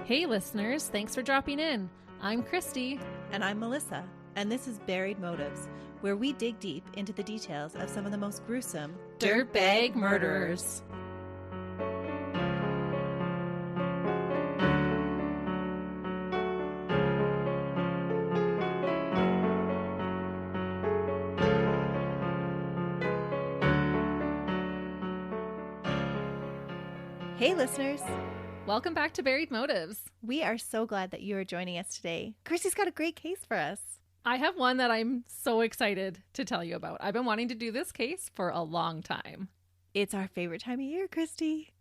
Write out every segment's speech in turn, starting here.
Hey listeners, thanks for dropping in. I'm Christy. And I'm Melissa, and this is Buried Motives, where we dig deep into the details of some of the most gruesome Dirtbag murderers. Hey listeners! Welcome back to Buried Motives. We are so glad that you are joining us today. Christy's got a great case for us. I have one that I'm so excited to tell you about. I've been wanting to do this case for a long time. It's our favorite time of year, Christy.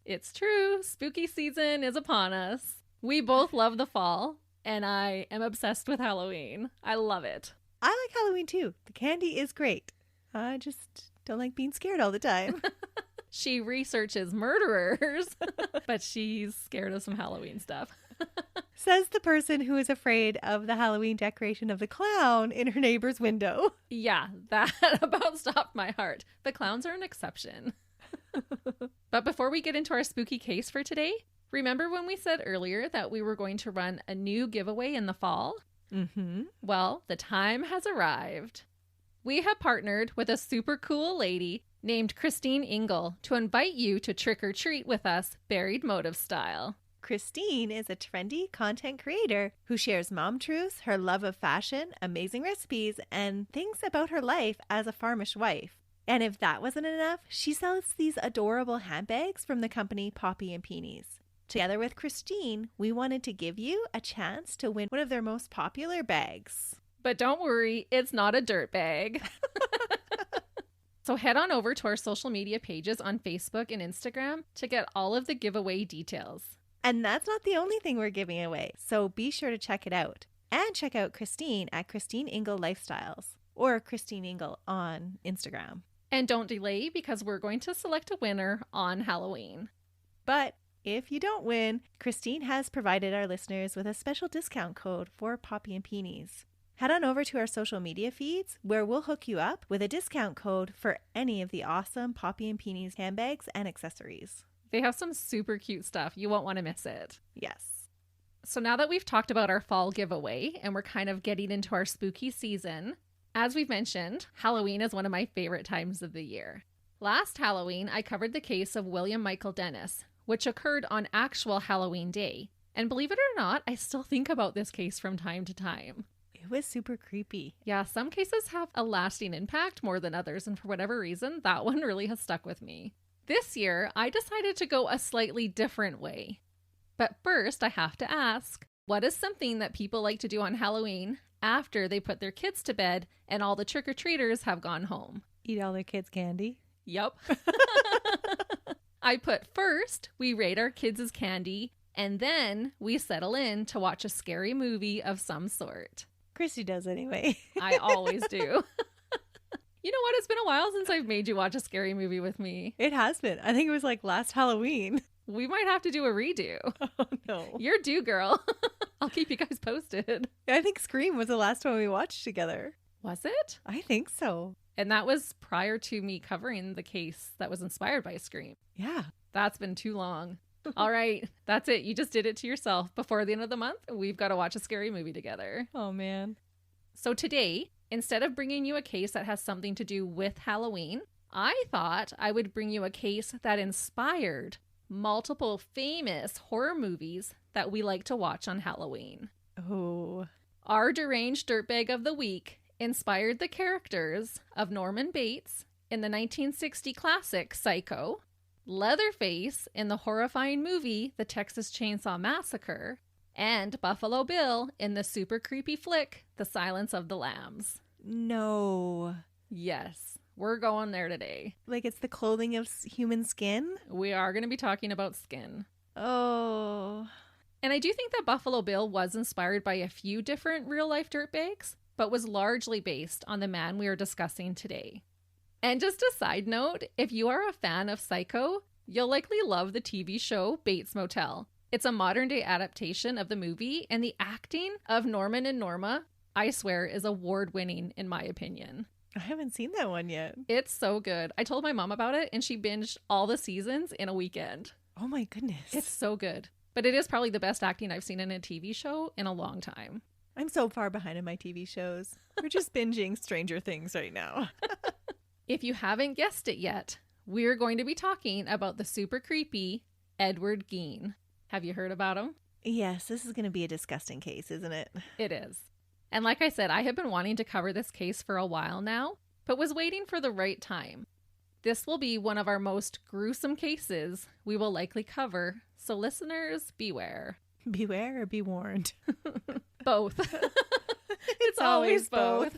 It's true. Spooky season is upon us. We both love the fall, and I am obsessed with Halloween. I love it. I like Halloween too. The candy is great. I just don't like being scared all the time. She researches murderers, but she's scared of some Halloween stuff. Says the person who is afraid of the Halloween decoration of the clown in her neighbor's window. Yeah, that about stopped my heart. The clowns are an exception. But before we get into our spooky case for today, remember when we said earlier that we were going to run a new giveaway in the fall? Mm-hmm. Well, the time has arrived. We have partnered with a super cool lady named Kristine Engel to invite you to trick or treat with us, Buried Motive style. Kristine is a trendy content creator who shares mom truths, her love of fashion, amazing recipes, and things about her life as a farmish wife. And if that wasn't enough, she sells these adorable handbags from the company Poppy and Peonies. Together with Kristine, we wanted to give you a chance to win one of their most popular bags. But don't worry, it's not a dirt bag. So head on over to our social media pages on Facebook and Instagram to get all of the giveaway details. And that's not the only thing we're giving away, so be sure to check it out. And check out Kristine at Kristine Engel Lifestyles or Kristine Engel on Instagram. And don't delay because we're going to select a winner on Halloween. But if you don't win, Kristine has provided our listeners with a special discount code for Poppy and Peonies. Head on over to our social media feeds where we'll hook you up with a discount code for any of the awesome Poppy and Peonies handbags and accessories. They have some super cute stuff. You won't want to miss it. Yes. So now that we've talked about our fall giveaway and we're kind of getting into our spooky season, as we've mentioned, Halloween is one of my favorite times of the year. Last Halloween, I covered the case of William Michael Dennis, which occurred on actual Halloween day. And believe it or not, I still think about this case from time to time. It was super creepy. Yeah, some cases have a lasting impact more than others, and for whatever reason, that one really has stuck with me. This year, I decided to go a slightly different way. But first, I have to ask, what is something that people like to do on Halloween after they put their kids to bed and all the trick-or-treaters have gone home? Eat all their kids' candy? Yup. I put first, we rate our kids' candy, and then we settle in to watch a scary movie of some sort. Christy does anyway. I always do. You know what? It's been a while since I've made you watch a scary movie with me. It has been. I think it was like last Halloween. We might have to do a redo. Oh, no. You're due, girl. I'll keep you guys posted. I think Scream was the last one we watched together. Was it? I think so. And that was prior to me covering the case that was inspired by Scream. Yeah. That's been too long. All right. That's it. You just did it to yourself. Before the end of the month, we've got to watch a scary movie together. Oh, man. So today, instead of bringing you a case that has something to do with Halloween, I thought I would bring you a case that inspired multiple famous horror movies that we like to watch on Halloween. Oh. Our deranged dirtbag of the week inspired the characters of Norman Bates in the 1960 classic Psycho, Leatherface in the horrifying movie The Texas Chainsaw Massacre, and Buffalo Bill in the super creepy flick The Silence of the Lambs. No. Yes, we're going there today. Like it's the clothing of human skin? We are going to be talking about skin. Oh. And I do think that Buffalo Bill was inspired by a few different real-life dirtbags, but was largely based on the man we are discussing today. And just a side note, if you are a fan of Psycho, you'll likely love the TV show Bates Motel. It's a modern-day adaptation of the movie, and the acting of Norman and Norma, I swear, is award-winning in my opinion. I haven't seen that one yet. It's so good. I told my mom about it, and she binged all the seasons in a weekend. Oh my goodness. It's so good. But it is probably the best acting I've seen in a TV show in a long time. I'm so far behind in my TV shows. We're just binging Stranger Things right now. If you haven't guessed it yet, we're going to be talking about the super creepy Edward Gein. Have you heard about him? Yes, this is going to be a disgusting case, isn't it? It is. And like I said, I have been wanting to cover this case for a while now, but was waiting for the right time. This will be one of our most gruesome cases we will likely cover, so listeners, beware. Beware or be warned? Both. It's always both.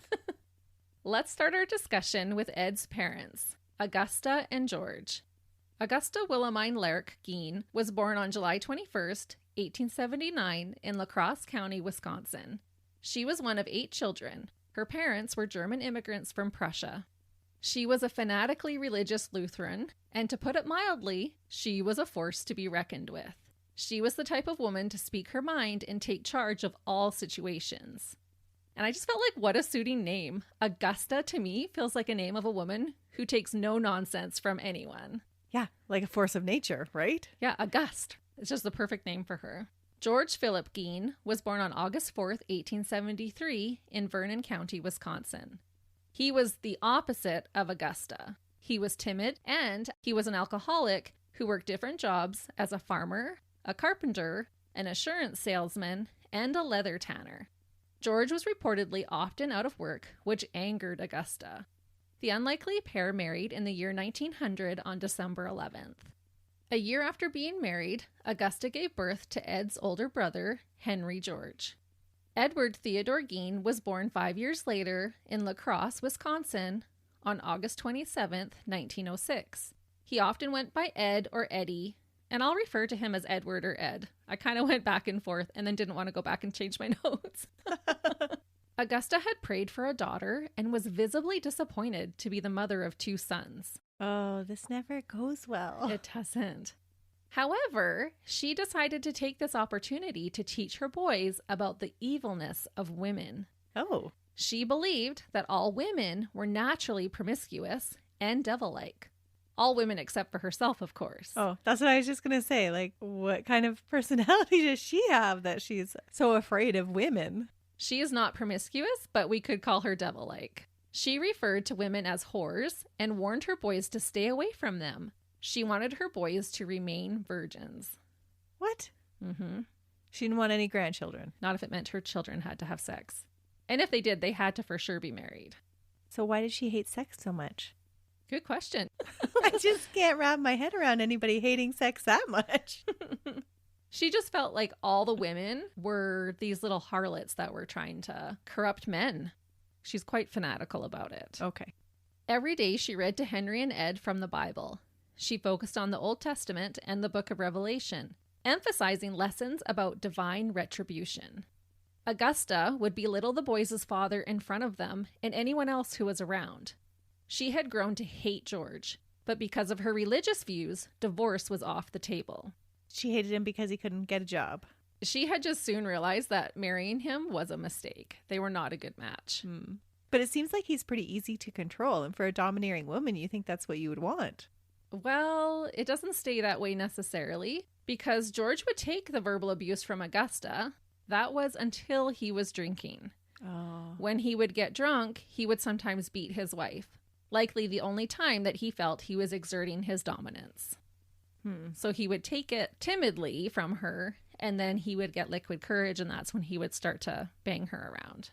Let's start our discussion with Ed's parents, Augusta and George. Augusta Wilhelmine Lerch Gein was born on July 21st, 1879 in La Crosse County, Wisconsin. She was one of 8 children. Her parents were German immigrants from Prussia. She was a fanatically religious Lutheran, and to put it mildly, she was a force to be reckoned with. She was the type of woman to speak her mind and take charge of all situations. And I just felt like, what a suiting name. Augusta, to me, feels like a name of a woman who takes no nonsense from anyone. Yeah, like a force of nature, right? Yeah, Auguste. It's just the perfect name for her. George Philip Gein was born on August 4th, 1873 in Vernon County, Wisconsin. He was the opposite of Augusta. He was timid, and he was an alcoholic who worked different jobs as a farmer, a carpenter, an assurance salesman, and a leather tanner. George was reportedly often out of work, which angered Augusta. The unlikely pair married in the year 1900 on December 11th. A year after being married, Augusta gave birth to Ed's older brother, Henry George. Edward Theodore Gein was born 5 years later in La Crosse, Wisconsin, on August 27th, 1906. He often went by Ed or Eddie, and I'll refer to him as Edward or Ed. I kind of went back and forth and then didn't want to go back and change my notes. Augusta had prayed for a daughter and was visibly disappointed to be the mother of 2 sons. Oh, this never goes well. It doesn't. However, she decided to take this opportunity to teach her boys about the evilness of women. Oh. She believed that all women were naturally promiscuous and devil-like. All women except for herself, of course. Oh, that's what I was just going to say. Like, what kind of personality does she have that she's so afraid of women? She is not promiscuous, but we could call her devil-like. She referred to women as whores and warned her boys to stay away from them. She wanted her boys to remain virgins. What? Mm-hmm. She didn't want any grandchildren. Not if it meant her children had to have sex. And if they did, they had to for sure be married. So why did she hate sex so much? Good question. I just can't wrap my head around anybody hating sex that much. She just felt like all the women were these little harlots that were trying to corrupt men. She's quite fanatical about it. Okay. Every day she read to Henry and Ed from the Bible. She focused on the Old Testament and the Book of Revelation, emphasizing lessons about divine retribution. Augusta would belittle the boys' father in front of them and anyone else who was around. She had grown to hate George, but because of her religious views, divorce was off the table. She hated him because he couldn't get a job. She had just soon realized that marrying him was a mistake. They were not a good match. But it seems like he's pretty easy to control, and for a domineering woman, you think that's what you would want. Well, it doesn't stay that way necessarily, because George would take the verbal abuse from Augusta. That was until he was drinking. Oh. When he would get drunk, he would sometimes beat his wife, likely the only time that he felt he was exerting his dominance. So he would take it timidly from her, and then he would get liquid courage, and that's when he would start to bang her around.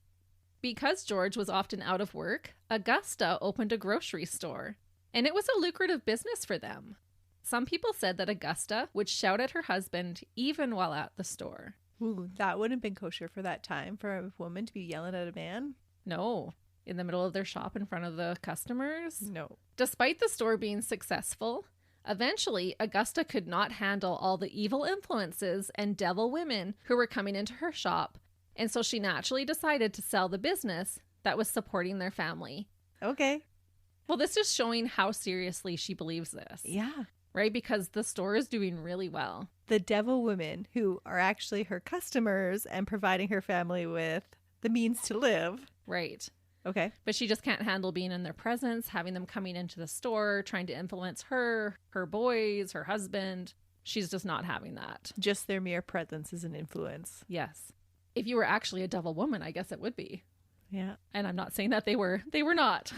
Because George was often out of work, Augusta opened a grocery store, and it was a lucrative business for them. Some people said that Augusta would shout at her husband even while at the store. Ooh, that wouldn't have been kosher for that time, for a woman to be yelling at a man. No, in the middle of their shop in front of the customers. No. Despite the store being successful, eventually Augusta could not handle all the evil influences and devil women who were coming into her shop, and so she naturally decided to sell the business that was supporting their family. Okay. Well, this is showing how seriously she believes this. Yeah. Right? Because the store is doing really well. The devil women who are actually her customers and providing her family with the means to live. Right. Okay. But she just can't handle being in their presence, having them coming into the store, trying to influence her, her boys, her husband. She's just not having that. Just their mere presence is an influence. Yes. If you were actually a devil woman, I guess it would be. Yeah. And I'm not saying that they were not.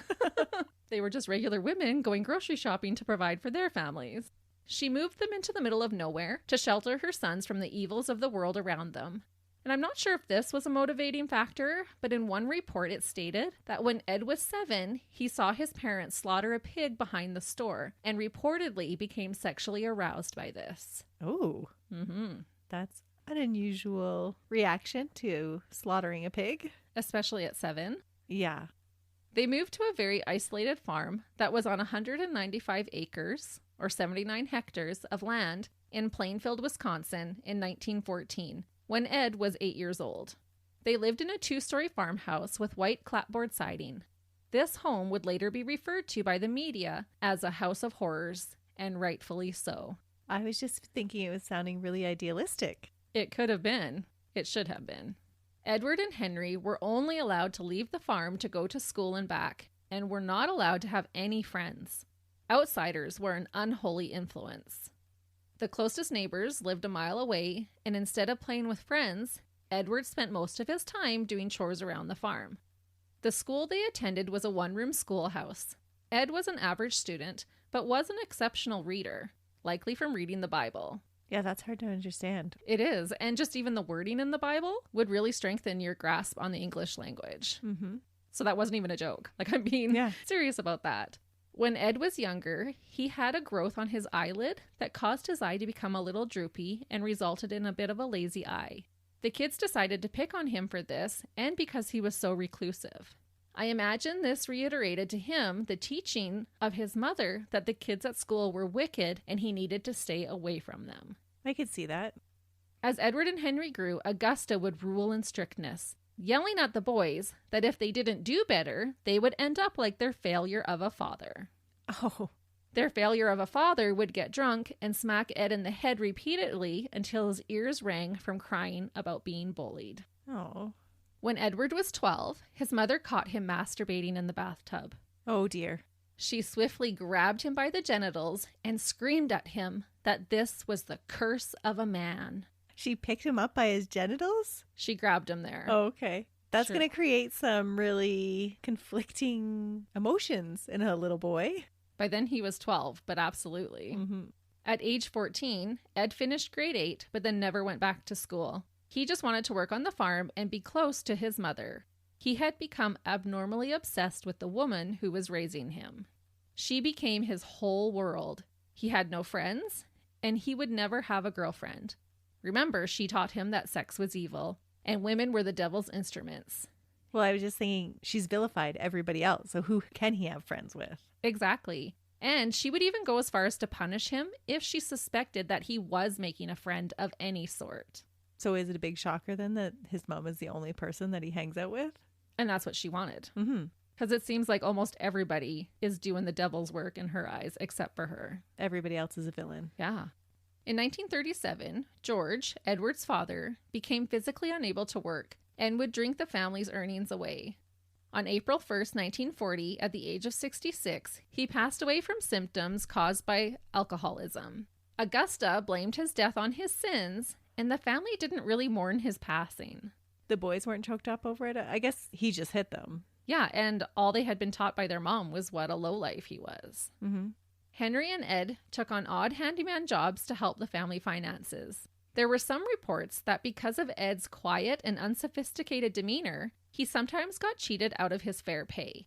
They were just regular women going grocery shopping to provide for their families. She moved them into the middle of nowhere to shelter her sons from the evils of the world around them. And I'm not sure if this was a motivating factor, but in one report it stated that when Ed was 7, he saw his parents slaughter a pig behind the store and reportedly became sexually aroused by this. Oh, that's an unusual reaction to slaughtering a pig. Especially at 7. Yeah. They moved to a very isolated farm that was on 195 acres, or 79 hectares, of land in Plainfield, Wisconsin in 1914, when Ed was 8 years old. They lived in a 2-story farmhouse with white clapboard siding. This home would later be referred to by the media as a house of horrors, and rightfully so. I was just thinking it was sounding really idealistic. It could have been. It should have been. Edward and Henry were only allowed to leave the farm to go to school and back, and were not allowed to have any friends. Outsiders were an unholy influence. The closest neighbors lived a mile away, and instead of playing with friends, Edward spent most of his time doing chores around the farm. The school they attended was a 1-room schoolhouse. Ed was an average student, but was an exceptional reader, likely from reading the Bible. Yeah, that's hard to understand. It is, and just even the wording in the Bible would really strengthen your grasp on the English language. Mm-hmm. So that wasn't even a joke. Like, I'm being serious about that. When Ed was younger, he had a growth on his eyelid that caused his eye to become a little droopy and resulted in a bit of a lazy eye. The kids decided to pick on him for this and because he was so reclusive. I imagine this reiterated to him the teaching of his mother that the kids at school were wicked and he needed to stay away from them. I could see that. As Edward and Henry grew, Augusta would rule in strictness, yelling at the boys that if they didn't do better, they would end up like their failure of a father. Oh. Their failure of a father would get drunk and smack Ed in the head repeatedly until his ears rang from crying about being bullied. Oh. When Edward was 12, his mother caught him masturbating in the bathtub. Oh, dear. She swiftly grabbed him by the genitals and screamed at him that this was the curse of a man. She picked him up by his genitals? She grabbed him there. Oh, okay. That's Sure. going to create some really conflicting emotions in a little boy. By then he was 12, but absolutely. Mm-hmm. At age 14, Ed finished grade 8, but then never went back to school. He just wanted to work on the farm and be close to his mother. He had become abnormally obsessed with the woman who was raising him. She became his whole world. He had no friends, and he would never have a girlfriend. Remember, she taught him that sex was evil, and women were the devil's instruments. Well, I was just thinking she's vilified everybody else, so who can he have friends with? Exactly. And she would even go as far as to punish him if she suspected that he was making a friend of any sort. So is it a big shocker then that his mom is the only person that he hangs out with? And that's what she wanted. Mm-hmm. Because it seems like almost everybody is doing the devil's work in her eyes, except for her. Everybody else is a villain. Yeah. In 1937, George, Edward's father, became physically unable to work and would drink the family's earnings away. On April 1st, 1940, at the age of 66, he passed away from symptoms caused by alcoholism. Augusta blamed his death on his sins, and the family didn't really mourn his passing. The boys weren't choked up over it? I guess he just hit them. Yeah, and all they had been taught by their mom was what a lowlife he was. Mm-hmm. Henry and Ed took on odd handyman jobs to help the family finances. There were some reports that because of Ed's quiet and unsophisticated demeanor, he sometimes got cheated out of his fair pay.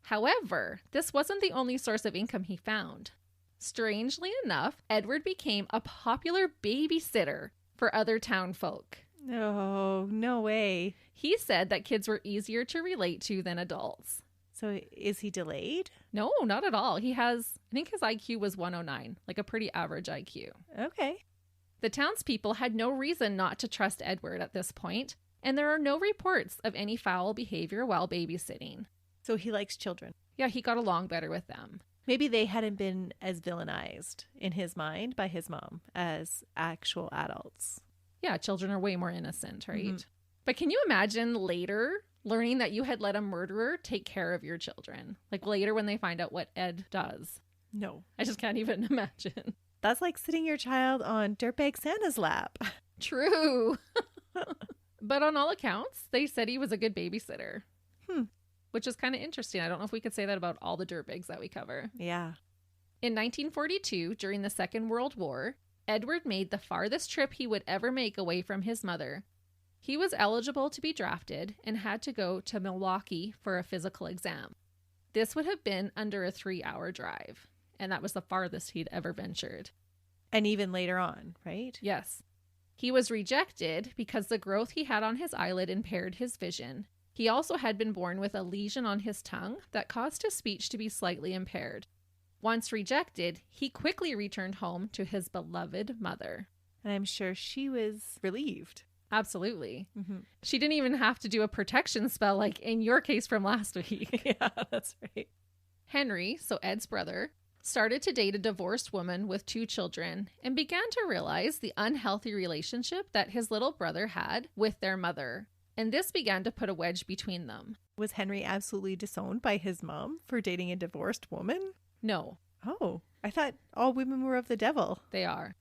However, this wasn't the only source of income he found. Strangely enough, Edward became a popular babysitter for other town folk. Oh, no way. He said that kids were easier to relate to than adults. So is he delayed? No, not at all. I think his IQ was 109, like a pretty average IQ. Okay. The townspeople had no reason not to trust Edward at this point, and there are no reports of any foul behavior while babysitting. So he likes children. Yeah, he got along better with them. Maybe they hadn't been as villainized in his mind by his mom as actual adults. Yeah, children are way more innocent, right? Mm-hmm. But can you imagine later learning that you had let a murderer take care of your children? Like later when they find out what Ed does. No. I just can't even imagine. That's like sitting your child on dirtbag Santa's lap. True. But on all accounts, they said he was a good babysitter. Which is kind of interesting. I don't know if we could say that about all the dirtbags that we cover. Yeah. In 1942, during the Second World War, Edward made the farthest trip he would ever make away from his mother. He was eligible to be drafted and had to go to Milwaukee for a physical exam. This would have been under a 3-hour drive, and that was the farthest he'd ever ventured. And even later on, right? Yes. He was rejected because the growth he had on his eyelid impaired his vision. He also had been born with a lesion on his tongue that caused his speech to be slightly impaired. Once rejected, he quickly returned home to his beloved mother. And I'm sure she was relieved. Absolutely. Mm-hmm. She didn't even have to do a protection spell like in your case from last week. Yeah, that's right. Henry, so Ed's brother, started to date a divorced woman with 2 children and began to realize the unhealthy relationship that his little brother had with their mother. And this began to put a wedge between them. Was Henry absolutely disowned by his mom for dating a divorced woman? No. Oh, I thought all women were of the devil. They are.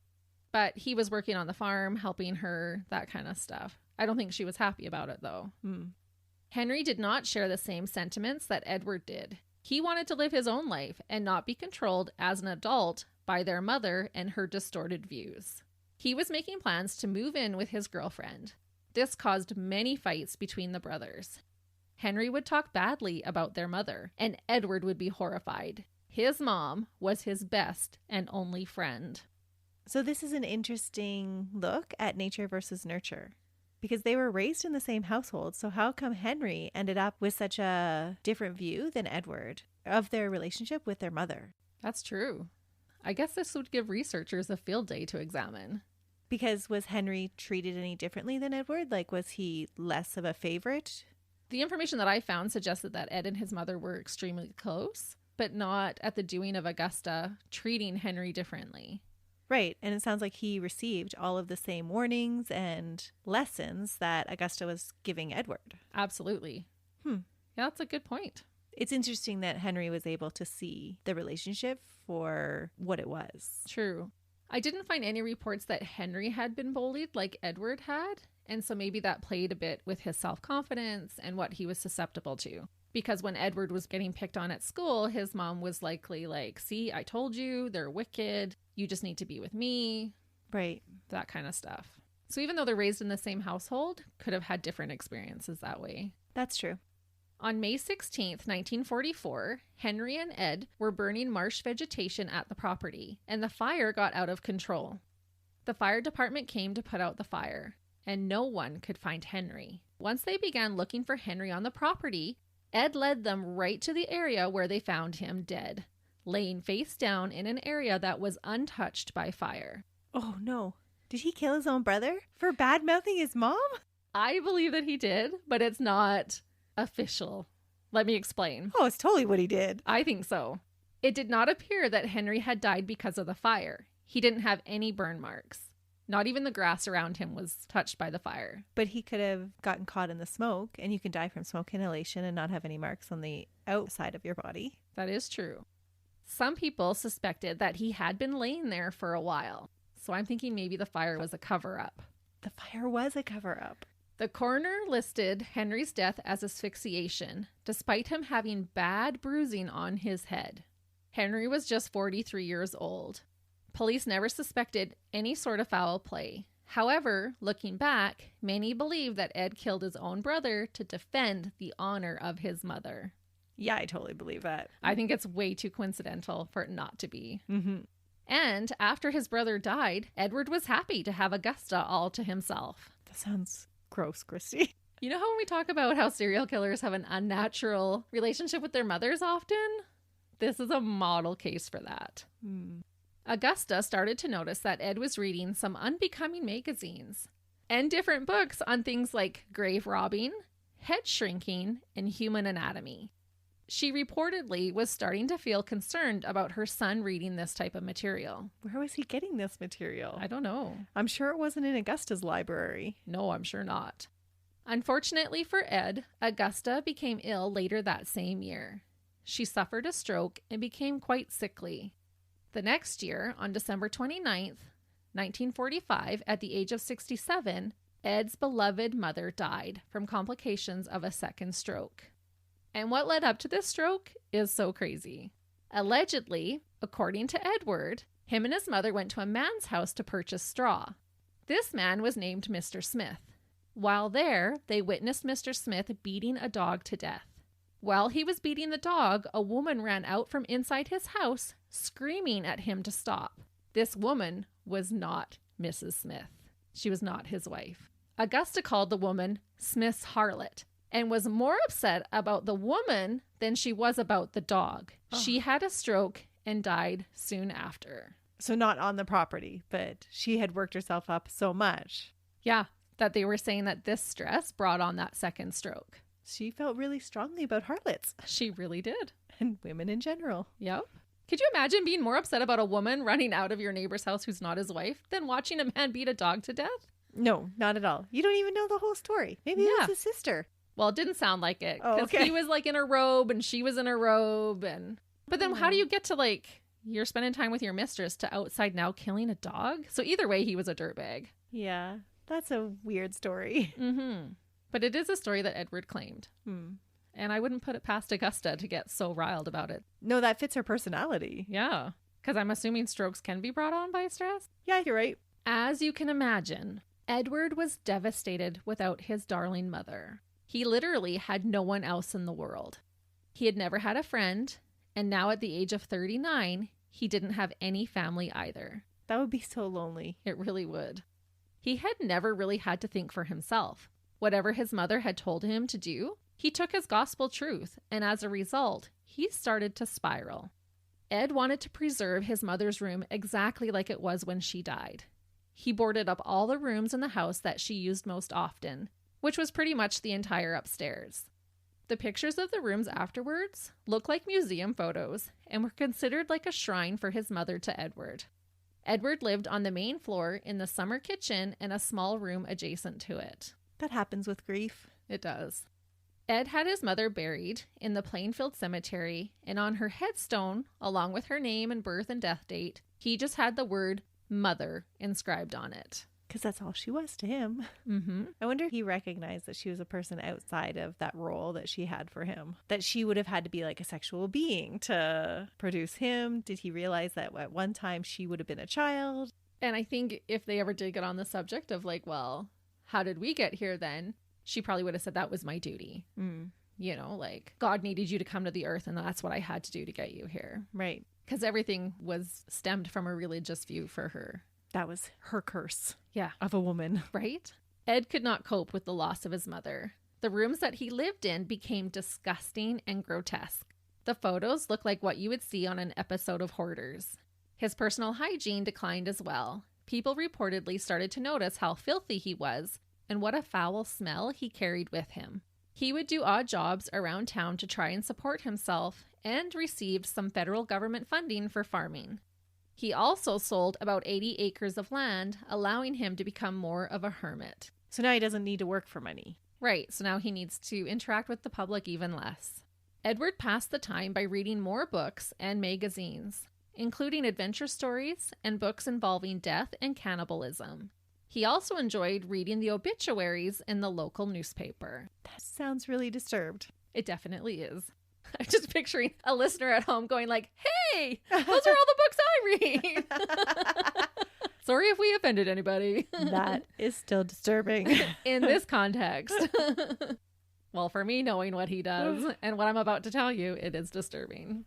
But he was working on the farm, helping her, that kind of stuff. I don't think she was happy about it, though. Henry did not share the same sentiments that Edward did. He wanted to live his own life and not be controlled as an adult by their mother and her distorted views. He was making plans to move in with his girlfriend. This caused many fights between the brothers. Henry would talk badly about their mother, and Edward would be horrified. His mom was his best and only friend. So this is an interesting look at nature versus nurture, because they were raised in the same household. So how come Henry ended up with such a different view than Edward of their relationship with their mother? That's true. I guess this would give researchers a field day to examine. Because was Henry treated any differently than Edward? Like, was he less of a favorite? The information that I found suggested that Ed and his mother were extremely close, but not at the doing of Augusta treating Henry differently. Right. And it sounds like he received all of the same warnings and lessons that Augusta was giving Edward. Absolutely. Yeah, that's a good point. It's interesting that Henry was able to see the relationship for what it was. True. I didn't find any reports that Henry had been bullied like Edward had, and so maybe that played a bit with his self-confidence and what he was susceptible to. Because when Edward was getting picked on at school, his mom was likely like, see, I told you, they're wicked. You just need to be with me. Right. That kind of stuff. So even though they're raised in the same household, could have had different experiences that way. That's true. On May 16th, 1944, Henry and Ed were burning marsh vegetation at the property, and the fire got out of control. The fire department came to put out the fire, and no one could find Henry. Once they began looking for Henry on the property, Ed led them right to the area where they found him dead, laying face down in an area that was untouched by fire. Oh, no. Did he kill his own brother for bad-mouthing his mom? I believe that he did, but it's not official. Let me explain. Oh, it's totally what he did. I think so. It did not appear that Henry had died because of the fire. He didn't have any burn marks. Not even the grass around him was touched by the fire. But he could have gotten caught in the smoke, and you can die from smoke inhalation and not have any marks on the outside of your body. That is true. Some people suspected that he had been laying there for a while. So I'm thinking maybe the fire was a cover-up. The fire was a cover-up. The coroner listed Henry's death as asphyxiation, despite him having bad bruising on his head. Henry was just 43 years old. Police never suspected any sort of foul play. However, looking back, many believe that Ed killed his own brother to defend the honor of his mother. Yeah, I totally believe that. I think it's way too coincidental for it not to be. Mm-hmm. And after his brother died, Edward was happy to have Augusta all to himself. That sounds gross, Christy. You know how when we talk about how serial killers have an unnatural relationship with their mothers often? This is a model case for that. Augusta started to notice that Ed was reading some unbecoming magazines and different books on things like grave robbing, head shrinking, and human anatomy. She reportedly was starting to feel concerned about her son reading this type of material. Where was he getting this material? I don't know. I'm sure it wasn't in Augusta's library. No, I'm sure not. Unfortunately for Ed, Augusta became ill later that same year. She suffered a stroke and became quite sickly. The next year, on December 29th, 1945, at the age of 67, Ed's beloved mother died from complications of a second stroke. And what led up to this stroke is so crazy. Allegedly, according to Edward, him and his mother went to a man's house to purchase straw. This man was named Mr. Smith. While there, they witnessed Mr. Smith beating a dog to death. While he was beating the dog, a woman ran out from inside his house, screaming at him to stop. This woman was not Mrs. Smith. She was not his wife. Augusta called the woman Smith's harlot and was more upset about the woman than she was about the dog. Oh. She had a stroke and died soon after. So not on the property, but she had worked herself up so much. Yeah, that they were saying that this stress brought on that second stroke. She felt really strongly about harlots. She really did. And women in general. Yep. Could you imagine being more upset about a woman running out of your neighbor's house who's not his wife than watching a man beat a dog to death? No, not at all. You don't even know the whole story. Maybe it was his sister. Well, it didn't sound like it. Because he was like in a robe and she was in a robe. But then how do you get to like, you're spending time with your mistress to outside now killing a dog? So either way, he was a dirtbag. Yeah, that's a weird story. Mm-hmm. But it is a story that Edward claimed. And I wouldn't put it past Augusta to get so riled about it. No, that fits her personality. Yeah, because I'm assuming strokes can be brought on by stress. Yeah, you're right. As you can imagine, Edward was devastated without his darling mother. He literally had no one else in the world. He had never had a friend, and now at the age of 39, he didn't have any family either. That would be so lonely. It really would. He had never really had to think for himself. Whatever his mother had told him to do, he took as gospel truth, and as a result, he started to spiral. Ed wanted to preserve his mother's room exactly like it was when she died. He boarded up all the rooms in the house that she used most often, which was pretty much the entire upstairs. The pictures of the rooms afterwards look like museum photos and were considered like a shrine for his mother to Edward. Edward lived on the main floor in the summer kitchen and a small room adjacent to it. That happens with grief. It does. Ed had his mother buried in the Plainfield cemetery, and on her headstone, along with her name and birth and death date, he just had the word mother inscribed on it. Because that's all she was to him. Mm-hmm. I wonder if he recognized that she was a person outside of that role that she had for him. That she would have had to be like a sexual being to produce him. Did he realize that at one time she would have been a child? And I think if they ever did get on the subject of like, well, how did we get here then? She probably would have said that was my duty. You know, like God needed you to come to the earth and that's what I had to do to get you here. Right. Because everything was stemmed from a religious view for her. That was her curse. Yeah. Of a woman. Right? Ed could not cope with the loss of his mother. The rooms that he lived in became disgusting and grotesque. The photos look like what you would see on an episode of Hoarders. His personal hygiene declined as well. People reportedly started to notice how filthy he was and what a foul smell he carried with him. He would do odd jobs around town to try and support himself and received some federal government funding for farming. He also sold about 80 acres of land, allowing him to become more of a hermit. So now he doesn't need to work for money. Right, so now he needs to interact with the public even less. Edward passed the time by reading more books and magazines, including adventure stories and books involving death and cannibalism. He also enjoyed reading the obituaries in the local newspaper. That sounds really disturbed. It definitely is. I'm just picturing a listener at home going like, hey, those are all the books I read. Sorry if we offended anybody. That is still disturbing. In this context. Well, for me, knowing what he does and what I'm about to tell you, it is disturbing.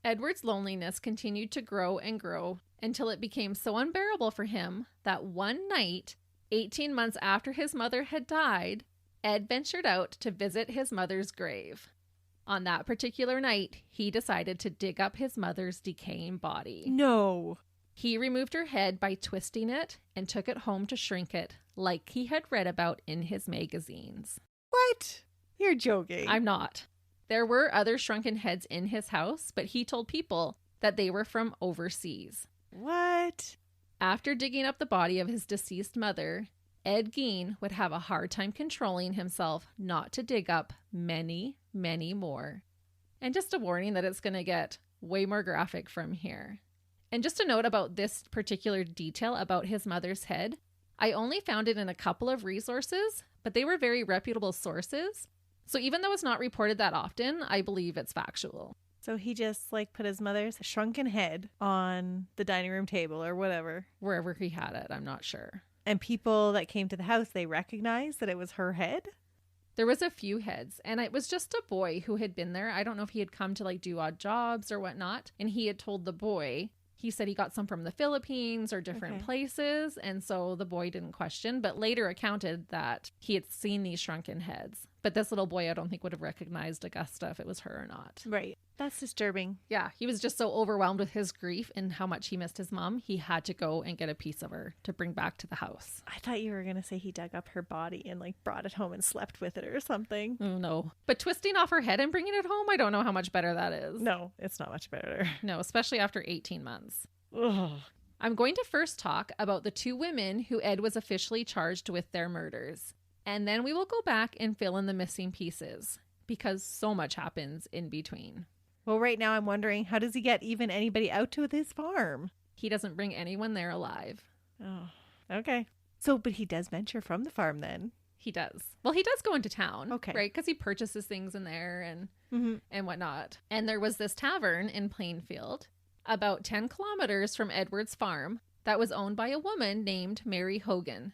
Edward's loneliness continued to grow and grow until it became so unbearable for him that one night, 18 months after his mother had died, Ed ventured out to visit his mother's grave. On that particular night, he decided to dig up his mother's decaying body. No. He removed her head by twisting it and took it home to shrink it, like he had read about in his magazines. What? You're joking. I'm not. There were other shrunken heads in his house, but he told people that they were from overseas. What? After digging up the body of his deceased mother, Ed Gein would have a hard time controlling himself not to dig up many, many more. And just a warning that it's going to get way more graphic from here. And just a note about this particular detail about his mother's head, I only found it in a couple of resources, but they were very reputable sources. So even though it's not reported that often, I believe it's factual. So he just like put his mother's shrunken head on the dining room table or whatever. Wherever he had it, I'm not sure. And people that came to the house, they recognized that it was her head? There was a few heads, and it was just a boy who had been there. I don't know if he had come to like do odd jobs or whatnot. And he had told the boy, he said he got some from the Philippines or different places. And so the boy didn't question, but later accounted that he had seen these shrunken heads. But this little boy, I don't think would have recognized Augusta if it was her or not. Right. That's disturbing. Yeah. He was just so overwhelmed with his grief and how much he missed his mom. He had to go and get a piece of her to bring back to the house. I thought you were going to say he dug up her body and like brought it home and slept with it or something. Oh, no. But twisting off her head and bringing it home, I don't know how much better that is. No, it's not much better. No, especially after 18 months. Ugh. I'm going to first talk about the 2 women who Ed was officially charged with their murders. And then we will go back and fill in the missing pieces because so much happens in between. Well, right now I'm wondering, how does he get even anybody out to his farm? He doesn't bring anyone there alive. Oh, okay. So, but he does venture from the farm then? He does. Well, he does go into town, okay, right? Because he purchases things in there and whatnot. And there was this tavern in Plainfield, about 10 kilometers from Edward's farm, that was owned by a woman named Mary Hogan.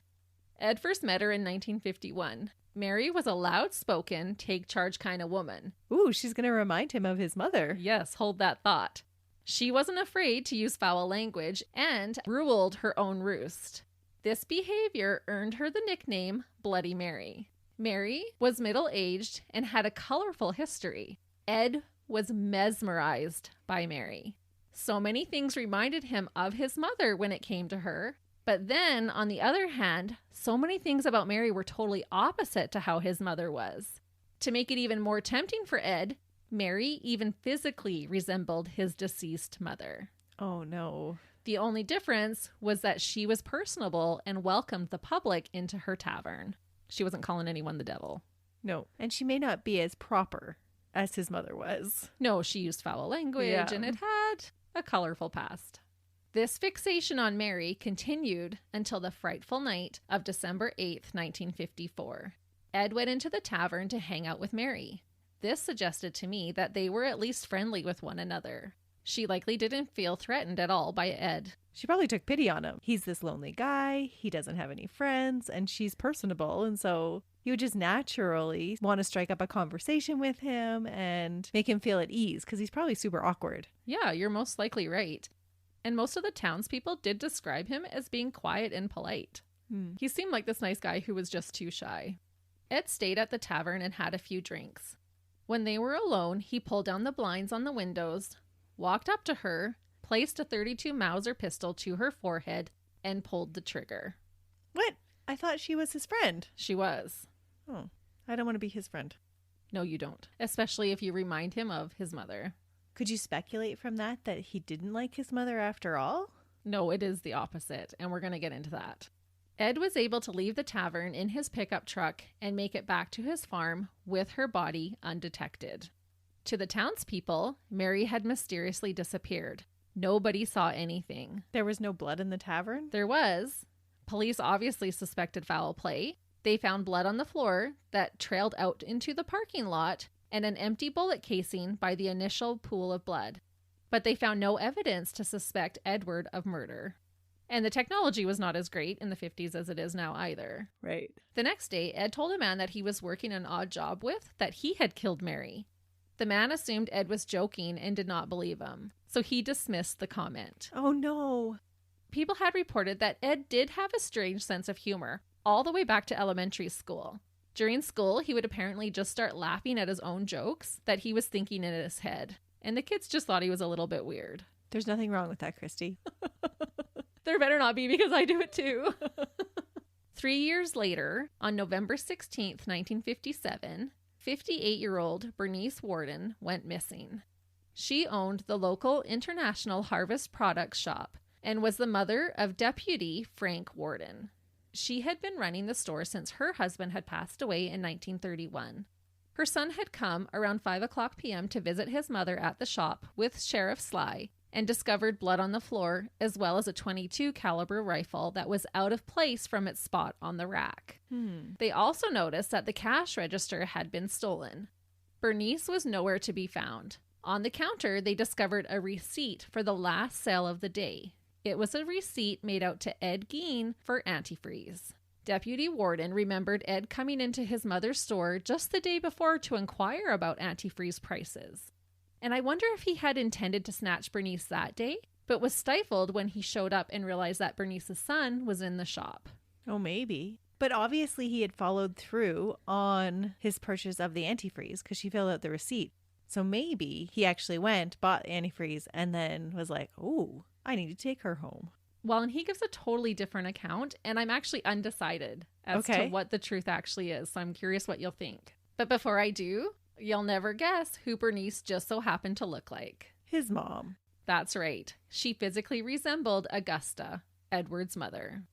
Ed first met her in 1951. Mary was a loud-spoken, take-charge kind of woman. Ooh, she's going to remind him of his mother. Yes, hold that thought. She wasn't afraid to use foul language and ruled her own roost. This behavior earned her the nickname Bloody Mary. Mary was middle-aged and had a colorful history. Ed was mesmerized by Mary. So many things reminded him of his mother when it came to her. But then, on the other hand, so many things about Mary were totally opposite to how his mother was. To make it even more tempting for Ed, Mary even physically resembled his deceased mother. Oh, no. The only difference was that she was personable and welcomed the public into her tavern. She wasn't calling anyone the devil. No. And she may not be as proper as his mother was. No, she used foul language and it had a colorful past. This fixation on Mary continued until the frightful night of December 8th, 1954. Ed went into the tavern to hang out with Mary. This suggested to me that they were at least friendly with one another. She likely didn't feel threatened at all by Ed. She probably took pity on him. He's this lonely guy, he doesn't have any friends, and she's personable, and so you would just naturally want to strike up a conversation with him and make him feel at ease, because he's probably super awkward. Yeah, you're most likely right. And most of the townspeople did describe him as being quiet and polite. He seemed like this nice guy who was just too shy. Ed stayed at the tavern and had a few drinks. When they were alone, he pulled down the blinds on the windows, walked up to her, placed a .32 Mauser pistol to her forehead, and pulled the trigger. What? I thought she was his friend. She was. Oh, I don't want to be his friend. No, you don't. Especially if you remind him of his mother. Could you speculate from that he didn't like his mother after all? No, it is the opposite, and we're going to get into that. Ed was able to leave the tavern in his pickup truck and make it back to his farm with her body undetected. To the townspeople, Mary had mysteriously disappeared. Nobody saw anything. There was no blood in the tavern? There was. Police obviously suspected foul play. They found blood on the floor that trailed out into the parking lot and an empty bullet casing by the initial pool of blood. But they found no evidence to suspect Edward of murder. And the technology was not as great in the 50s as it is now either. Right. The next day, Ed told a man that he was working an odd job with that he had killed Mary. The man assumed Ed was joking and did not believe him, so he dismissed the comment. Oh no. People had reported that Ed did have a strange sense of humor, all the way back to elementary school. During school, he would apparently just start laughing at his own jokes that he was thinking in his head, and the kids just thought he was a little bit weird. There's nothing wrong with that, Christy. There better not be, because I do it too. 3 years later, on November 16th, 1957, 58-year-old Bernice Warden went missing. She owned the local International Harvest Products shop and was the mother of Deputy Frank Warden. She had been running the store since her husband had passed away in 1931. Her son had come around 5 o'clock p.m. to visit his mother at the shop with Sheriff Sly and discovered blood on the floor, as well as a .22 caliber rifle that was out of place from its spot on the rack. They also noticed that the cash register had been stolen. Bernice was nowhere to be found. On the counter, they discovered a receipt for the last sale of the day. It was a receipt made out to Ed Gein for antifreeze. Deputy Warden remembered Ed coming into his mother's store just the day before to inquire about antifreeze prices. And I wonder if he had intended to snatch Bernice that day, but was stifled when he showed up and realized that Bernice's son was in the shop. Oh, maybe. But obviously he had followed through on his purchase of the antifreeze because she filled out the receipt. So maybe he actually went, bought antifreeze, and then was like, oh, I need to take her home. Well, and he gives a totally different account, and I'm actually undecided as to what the truth actually is. So I'm curious what you'll think. But before I do, you'll never guess who Bernice just so happened to look like. His mom. That's right. She physically resembled Augusta, Edward's mother.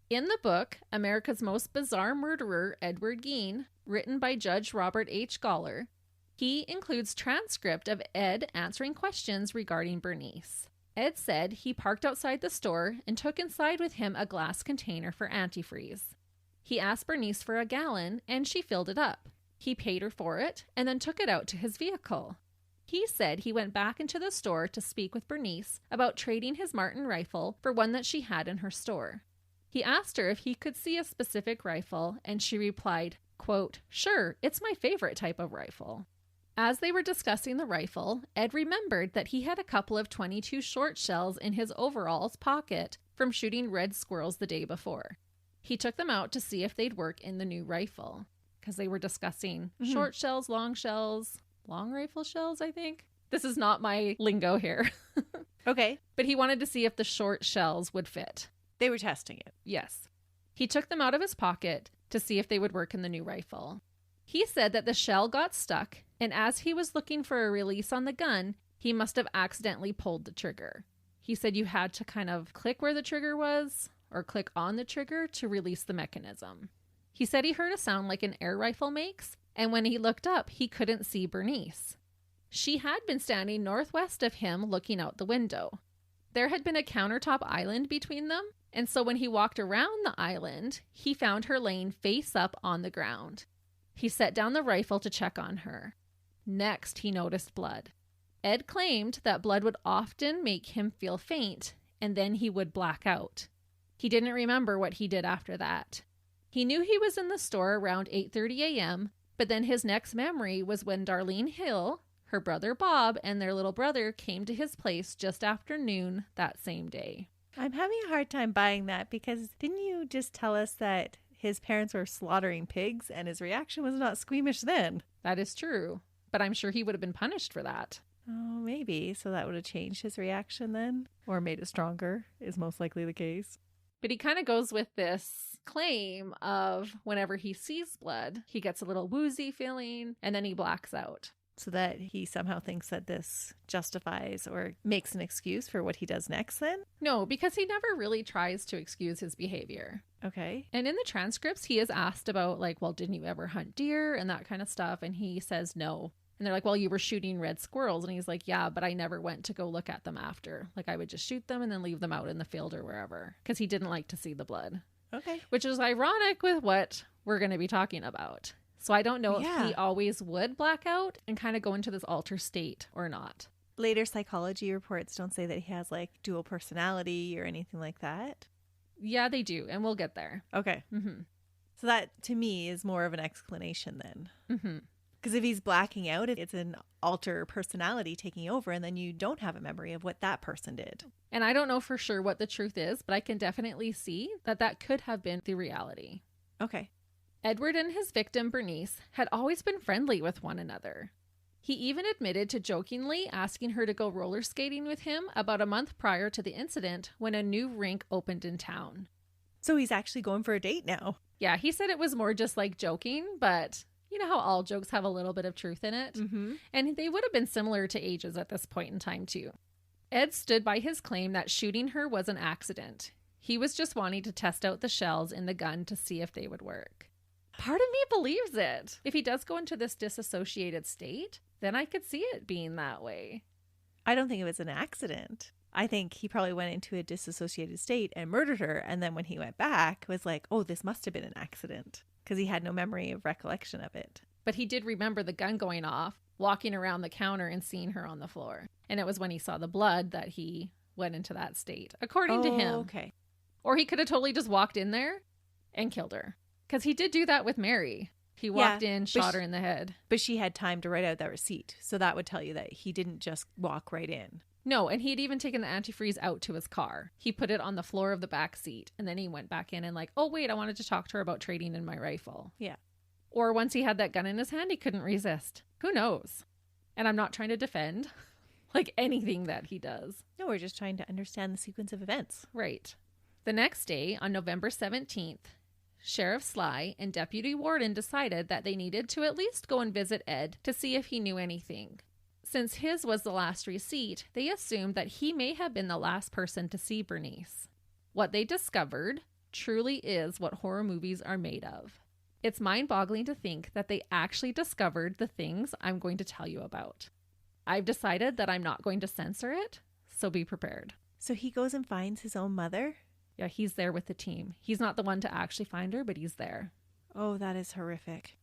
In the book, America's Most Bizarre Murderer, Edward Gein, written by Judge Robert H. Galler, he includes transcript of Ed answering questions regarding Bernice. Ed said he parked outside the store and took inside with him a glass container for antifreeze. He asked Bernice for a gallon, and she filled it up. He paid her for it and then took it out to his vehicle. He said he went back into the store to speak with Bernice about trading his Martin rifle for one that she had in her store. He asked her if he could see a specific rifle, and she replied, quote, "Sure, it's my favorite type of rifle." As they were discussing the rifle, Ed remembered that he had a couple of .22 short shells in his overalls pocket from shooting red squirrels the day before. He took them out to see if they'd work in the new rifle, because they were discussing short shells, long rifle shells, I think. This is not my lingo here. Okay. But he wanted to see if the short shells would fit. They were testing it. Yes. He took them out of his pocket to see if they would work in the new rifle. He said that the shell got stuck, and as he was looking for a release on the gun, he must have accidentally pulled the trigger. He said you had to kind of click where the trigger was, or click on the trigger to release the mechanism. He said he heard a sound like an air rifle makes, and when he looked up, he couldn't see Bernice. She had been standing northwest of him looking out the window. There had been a countertop island between them, and so when he walked around the island, he found her laying face up on the ground. He set down the rifle to check on her. Next, he noticed blood. Ed claimed that blood would often make him feel faint, and then he would black out. He didn't remember what he did after that. He knew he was in the store around 8:30 a.m., but then his next memory was when Darlene Hill, her brother Bob, and their little brother came to his place just after noon that same day. I'm having a hard time buying that because didn't you just tell us that his parents were slaughtering pigs and his reaction was not squeamish then? That is true, but I'm sure he would have been punished for that. Oh, maybe. So that would have changed his reaction then? Or made it stronger, is most likely the case. But he kind of goes with this claim of whenever he sees blood, he gets a little woozy feeling and then he blacks out. So that he somehow thinks that this justifies or makes an excuse for what he does next then? No, because he never really tries to excuse his behavior. Okay. And in the transcripts, he is asked about like, well, didn't you ever hunt deer and that kind of stuff? And he says no. And they're like, well, you were shooting red squirrels. And he's like, yeah, but I never went to go look at them after. Like I would just shoot them and then leave them out in the field or wherever because he didn't like to see the blood. Okay. Which is ironic with what we're going to be talking about. So I don't know if he always would black out and kind of go into this altered state or not. Later psychology reports don't say that he has like dual personality or anything like that. Yeah, they do. And we'll get there. Okay. Mm-hmm. So that to me is more of an explanation then. Mm-hmm. Because if he's blacking out, it's an alter personality taking over and then you don't have a memory of what that person did. And I don't know for sure what the truth is, but I can definitely see that that could have been the reality. Okay. Edward and his victim, Bernice, had always been friendly with one another. He even admitted to jokingly asking her to go roller skating with him about a month prior to the incident when a new rink opened in town. So he's actually going for a date now. Yeah, he said it was more just like joking, but you know how all jokes have a little bit of truth in it? Mm-hmm. And they would have been similar to ages at this point in time, too. Ed stood by his claim that shooting her was an accident. He was just wanting to test out the shells in the gun to see if they would work. Part of me believes it. If he does go into this disassociated state, then I could see it being that way. I don't think it was an accident. I think he probably went into a disassociated state and murdered her. And then when he went back, was like, oh, this must have been an accident, because he had no memory of recollection of it. But he did remember the gun going off, walking around the counter and seeing her on the floor. And it was when he saw the blood that he went into that state, according to him. Okay. Or he could have totally just walked in there and killed her. Because he did do that with Mary. He walked in, shot her in the head. But she had time to write out that receipt. So that would tell you that he didn't just walk right in. No, and he'd even taken the antifreeze out to his car. He put it on the floor of the back seat, and then he went back in and like, oh, wait, I wanted to talk to her about trading in my rifle. Yeah. Or once he had that gun in his hand, he couldn't resist. Who knows? And I'm not trying to defend like anything that he does. No, we're just trying to understand the sequence of events. Right. The next day, on November 17th, Sheriff Sly and Deputy Warden decided that they needed to at least go and visit Ed to see if he knew anything. Since his was the last receipt, they assumed that he may have been the last person to see Bernice. What they discovered truly is what horror movies are made of. It's mind-boggling to think that they actually discovered the things I'm going to tell you about. I've decided that I'm not going to censor it, so be prepared. So he goes and finds his own mother? Yeah, he's there with the team. He's not the one to actually find her, but he's there. Oh, that is horrific.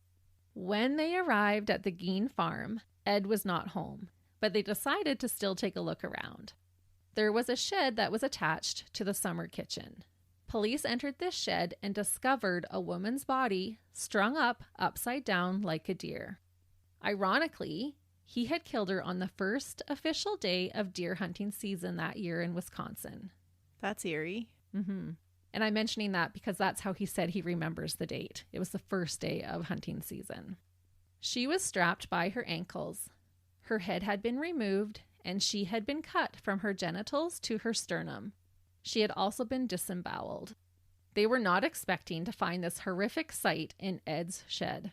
When they arrived at the Gein farm, Ed was not home, but they decided to still take a look around. There was a shed that was attached to the summer kitchen. Police entered this shed and discovered a woman's body strung up upside down like a deer. Ironically, he had killed her on the first official day of deer hunting season that year in Wisconsin. That's eerie. Mm-hmm. And I'm mentioning that because that's how he said he remembers the date. It was the first day of hunting season. She was strapped by her ankles. Her head had been removed, and she had been cut from her genitals to her sternum. She had also been disemboweled. They were not expecting to find this horrific sight in Ed's shed.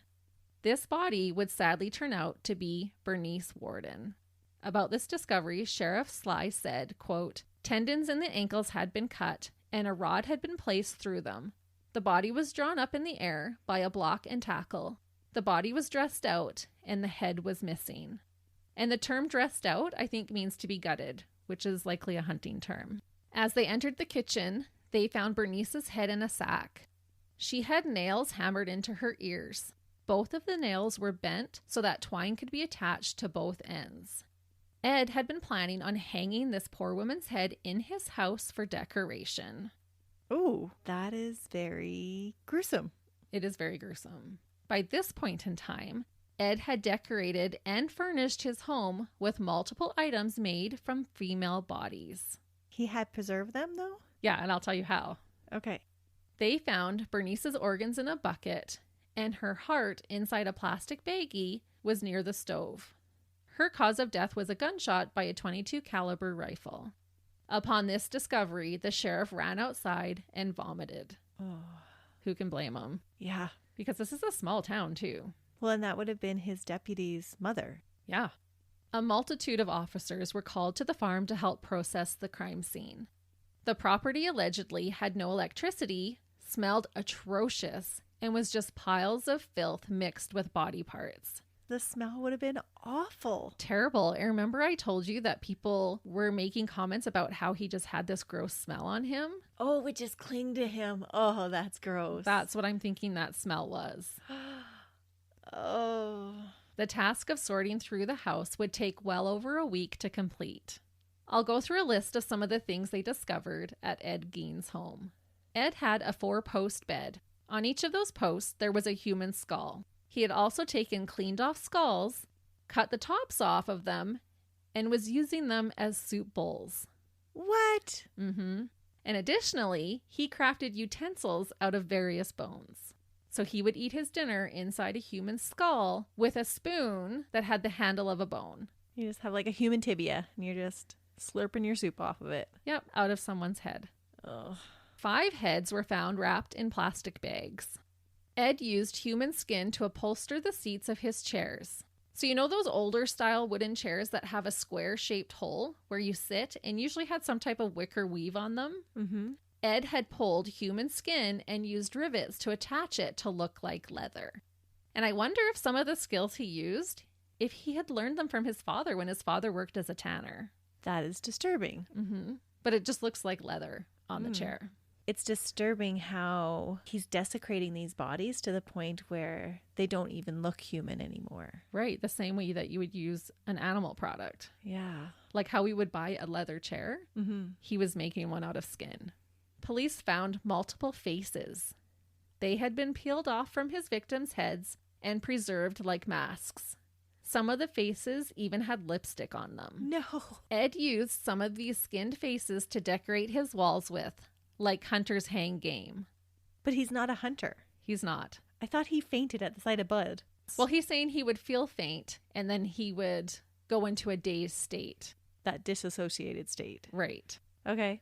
This body would sadly turn out to be Bernice Warden. About this discovery, Sheriff Sly said, quote, "Tendons in the ankles had been cut, and a rod had been placed through them. The body was drawn up in the air by a block and tackle. The body was dressed out, and the head was missing." And the term dressed out, I think, means to be gutted, which is likely a hunting term. As they entered the kitchen, they found Bernice's head in a sack. She had nails hammered into her ears. Both of the nails were bent so that twine could be attached to both ends. Ed had been planning on hanging this poor woman's head in his house for decoration. Oh, that is very gruesome. It is very gruesome. By this point in time, Ed had decorated and furnished his home with multiple items made from female bodies. He had preserved them, though? Yeah, and I'll tell you how. Okay. They found Bernice's organs in a bucket, and her heart inside a plastic baggie was near the stove. Her cause of death was a gunshot by a .22 caliber rifle. Upon this discovery, the sheriff ran outside and vomited. Oh. Who can blame him? Yeah. Because this is a small town, too. Well, and that would have been his deputy's mother. Yeah. A multitude of officers were called to the farm to help process the crime scene. The property allegedly had no electricity, smelled atrocious, and was just piles of filth mixed with body parts. The smell would have been awful. Terrible. And remember I told you that people were making comments about how he just had this gross smell on him? Oh, it would just cling to him. Oh, that's gross. That's what I'm thinking that smell was. Oh. The task of sorting through the house would take well over a week to complete. I'll go through a list of some of the things they discovered at Ed Gein's home. Ed had a 4-post bed. On each of those posts, there was a human skull. He had also taken cleaned off skulls, cut the tops off of them, and was using them as soup bowls. What? Mm-hmm. And additionally, he crafted utensils out of various bones. So he would eat his dinner inside a human skull with a spoon that had the handle of a bone. You just have like a human tibia and you're just slurping your soup off of it. Yep, out of someone's head. Ugh. 5 heads were found wrapped in plastic bags. Ed used human skin to upholster the seats of his chairs. So you know those older style wooden chairs that have a square-shaped hole where you sit and usually had some type of wicker weave on them? Mm-hmm. Ed had pulled human skin and used rivets to attach it to look like leather. And I wonder if some of the skills he used, if he had learned them from his father when his father worked as a tanner. That is disturbing. Mm-hmm. But it just looks like leather on the chair. It's disturbing how he's desecrating these bodies to the point where they don't even look human anymore. Right. The same way that you would use an animal product. Yeah. Like how we would buy a leather chair. Mm-hmm. He was making one out of skin. Police found multiple faces. They had been peeled off from his victims' heads and preserved like masks. Some of the faces even had lipstick on them. No. Ed used some of these skinned faces to decorate his walls with, like hunters hang game. But he's not a hunter. He's not. I thought he fainted at the sight of blood. Well, he's saying he would feel faint and then he would go into a dazed state. That disassociated state. Right. Okay.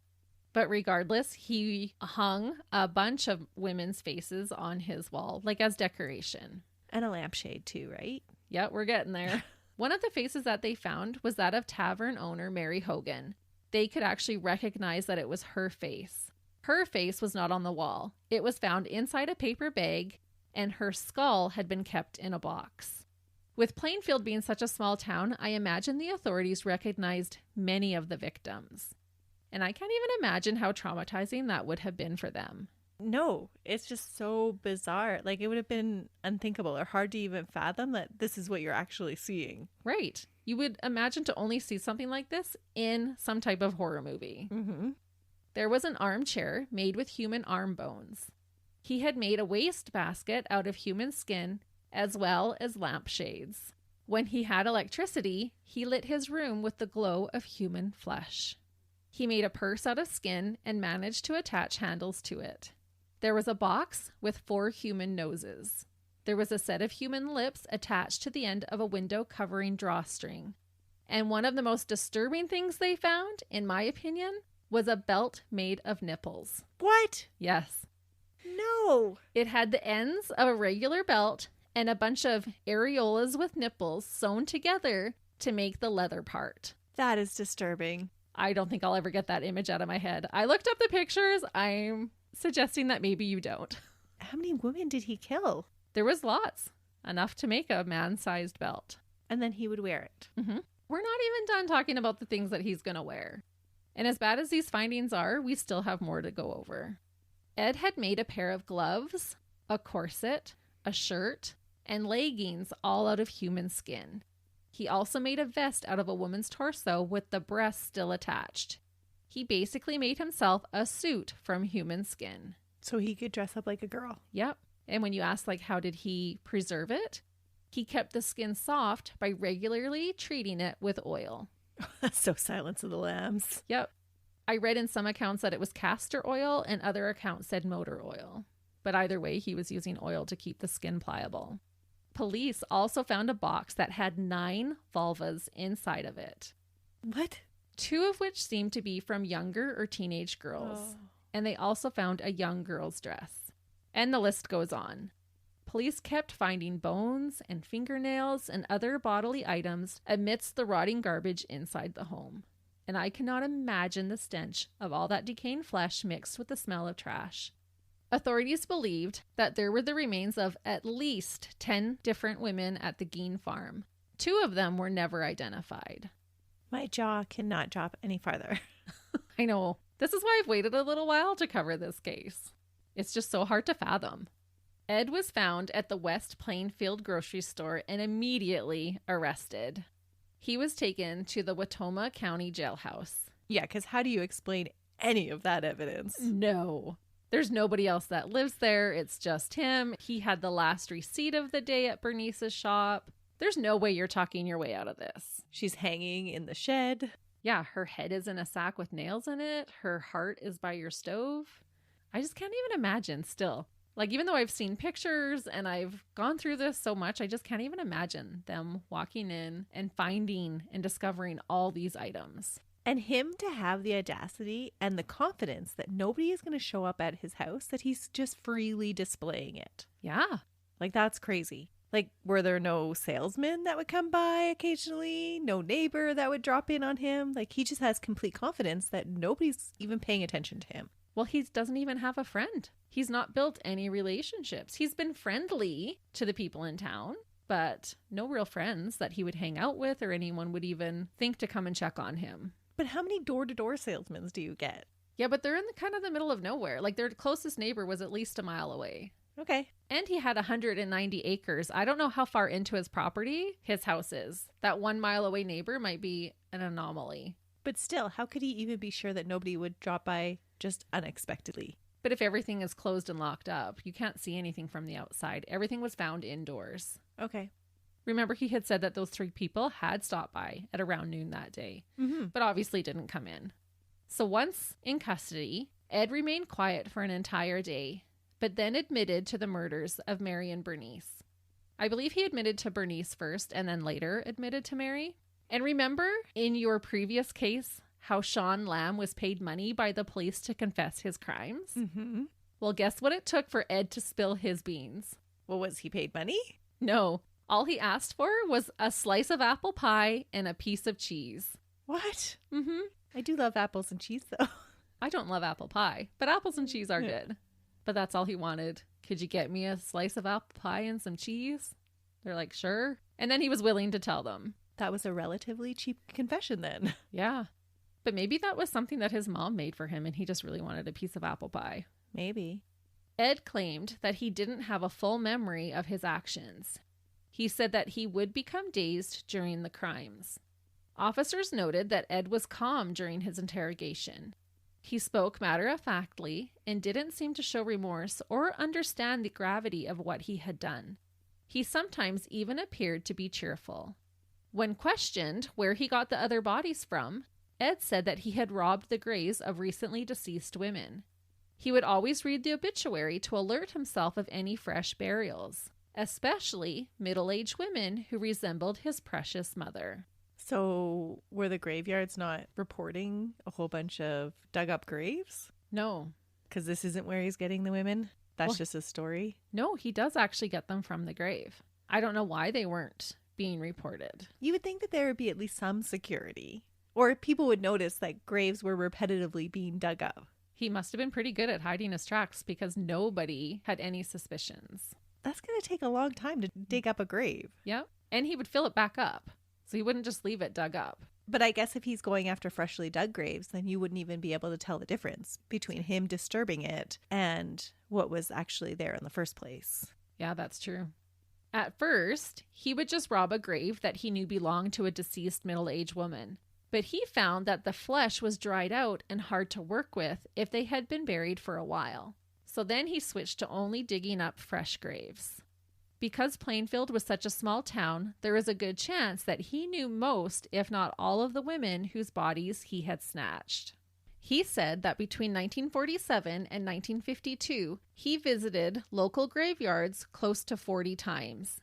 But regardless, he hung a bunch of women's faces on his wall, like as decoration. And a lampshade too, right? Yeah, we're getting there. One of the faces that they found was that of tavern owner Mary Hogan. They could actually recognize that it was her face. Her face was not on the wall. It was found inside a paper bag, and her skull had been kept in a box. With Plainfield being such a small town, I imagine the authorities recognized many of the victims. And I can't even imagine how traumatizing that would have been for them. No, it's just so bizarre. Like, it would have been unthinkable or hard to even fathom that this is what you're actually seeing. Right. You would imagine to only see something like this in some type of horror movie. Mm-hmm. There was an armchair made with human arm bones. He had made a waste basket out of human skin as well as lampshades. When he had electricity, he lit his room with the glow of human flesh. He made a purse out of skin and managed to attach handles to it. There was a box with 4 human noses. There was a set of human lips attached to the end of a window covering drawstring. And one of the most disturbing things they found, in my opinion, was a belt made of nipples. What? Yes. No. It had the ends of a regular belt and a bunch of areolas with nipples sewn together to make the leather part. That is disturbing. I don't think I'll ever get that image out of my head. I looked up the pictures. I'm suggesting that maybe you don't. How many women did he kill? There was lots. Enough to make a man-sized belt. And then he would wear it. Mm-hmm. We're not even done talking about the things that he's going to wear. And as bad as these findings are, we still have more to go over. Ed had made a pair of gloves, a corset, a shirt, and leggings all out of human skin. He also made a vest out of a woman's torso with the breast still attached. He basically made himself a suit from human skin. So he could dress up like a girl. Yep. And when you ask, like, how did he preserve it? He kept the skin soft by regularly treating it with oil. That's so Silence of the Lambs. Yep. I read in some accounts that it was castor oil and other accounts said motor oil. But either way, he was using oil to keep the skin pliable. Police also found a box that had 9 vulvas inside of it. What? 2 of which seemed to be from younger or teenage girls. Oh. And they also found a young girl's dress. And the list goes on. Police kept finding bones and fingernails and other bodily items amidst the rotting garbage inside the home. And I cannot imagine the stench of all that decaying flesh mixed with the smell of trash. Authorities believed that there were the remains of at least 10 different women at the Gein farm. 2 of them were never identified. My jaw cannot drop any farther. I know. This is why I've waited a little while to cover this case. It's just so hard to fathom. Ed was found at the West Plainfield grocery store and immediately arrested. He was taken to the Watoma County jailhouse. Yeah, because how do you explain any of that evidence? No. There's nobody else that lives there. It's just him. He had the last receipt of the day at Bernice's shop. There's no way you're talking your way out of this. She's hanging in the shed. Yeah, her head is in a sack with nails in it. Her heart is by your stove. I just can't even imagine still. Like, even though I've seen pictures and I've gone through this so much, I just can't even imagine them walking in and finding and discovering all these items. And him to have the audacity and the confidence that nobody is going to show up at his house, that he's just freely displaying it. Yeah. Like, that's crazy. Like, were there no salesmen that would come by occasionally? No neighbor that would drop in on him? Like, he just has complete confidence that nobody's even paying attention to him. Well, he doesn't even have a friend. He's not built any relationships. He's been friendly to the people in town, but no real friends that he would hang out with or anyone would even think to come and check on him. But how many door-to-door salesmen do you get? Yeah, but they're in the kind of the middle of nowhere. Like their closest neighbor was at least a mile away. Okay. And he had 190 acres. I don't know how far into his property his house is. That 1 mile away neighbor might be an anomaly. But still, how could he even be sure that nobody would drop by just unexpectedly? But if everything is closed and locked up, you can't see anything from the outside. Everything was found indoors. Okay. Remember, he had said that those 3 people had stopped by at around noon that day, but obviously didn't come in. So once in custody, Ed remained quiet for an entire day, but then admitted to the murders of Mary and Bernice. I believe he admitted to Bernice first and then later admitted to Mary. And remember in your previous case how Sean Lamb was paid money by the police to confess his crimes? Mm-hmm. Well, guess what it took for Ed to spill his beans? Well, was he paid money? No. All he asked for was a slice of apple pie and a piece of cheese. What? Mm-hmm. I do love apples and cheese, though. I don't love apple pie, but apples and cheese are good. But that's all he wanted. Could you get me a slice of apple pie and some cheese? They're like, sure. And then he was willing to tell them. That was a relatively cheap confession then. Yeah. But maybe that was something that his mom made for him and he just really wanted a piece of apple pie. Maybe. Ed claimed that he didn't have a full memory of his actions. He said that he would become dazed during the crimes. Officers noted that Ed was calm during his interrogation. He spoke matter-of-factly and didn't seem to show remorse or understand the gravity of what he had done. He sometimes even appeared to be cheerful. When questioned where he got the other bodies from, Ed said that he had robbed the graves of recently deceased women. He would always read the obituary to alert himself of any fresh burials, especially middle-aged women who resembled his precious mother. So were the graveyards not reporting a whole bunch of dug up graves? No. Because this isn't where he's getting the women? That's just a story? No, he does actually get them from the grave. I don't know why they weren't being reported. You would think that there would be at least some security. Or people would notice that graves were repetitively being dug up. He must have been pretty good at hiding his tracks because nobody had any suspicions. That's going to take a long time to dig up a grave. Yep. And he would fill it back up. So he wouldn't just leave it dug up. But I guess if he's going after freshly dug graves, then you wouldn't even be able to tell the difference between him disturbing it and what was actually there in the first place. Yeah, that's true. At first, he would just rob a grave that he knew belonged to a deceased middle-aged woman. But he found that the flesh was dried out and hard to work with if they had been buried for a while. So then he switched to only digging up fresh graves. Because Plainfield was such a small town, there is a good chance that he knew most, if not all, of the women whose bodies he had snatched. He said that between 1947 and 1952, he visited local graveyards close to 40 times.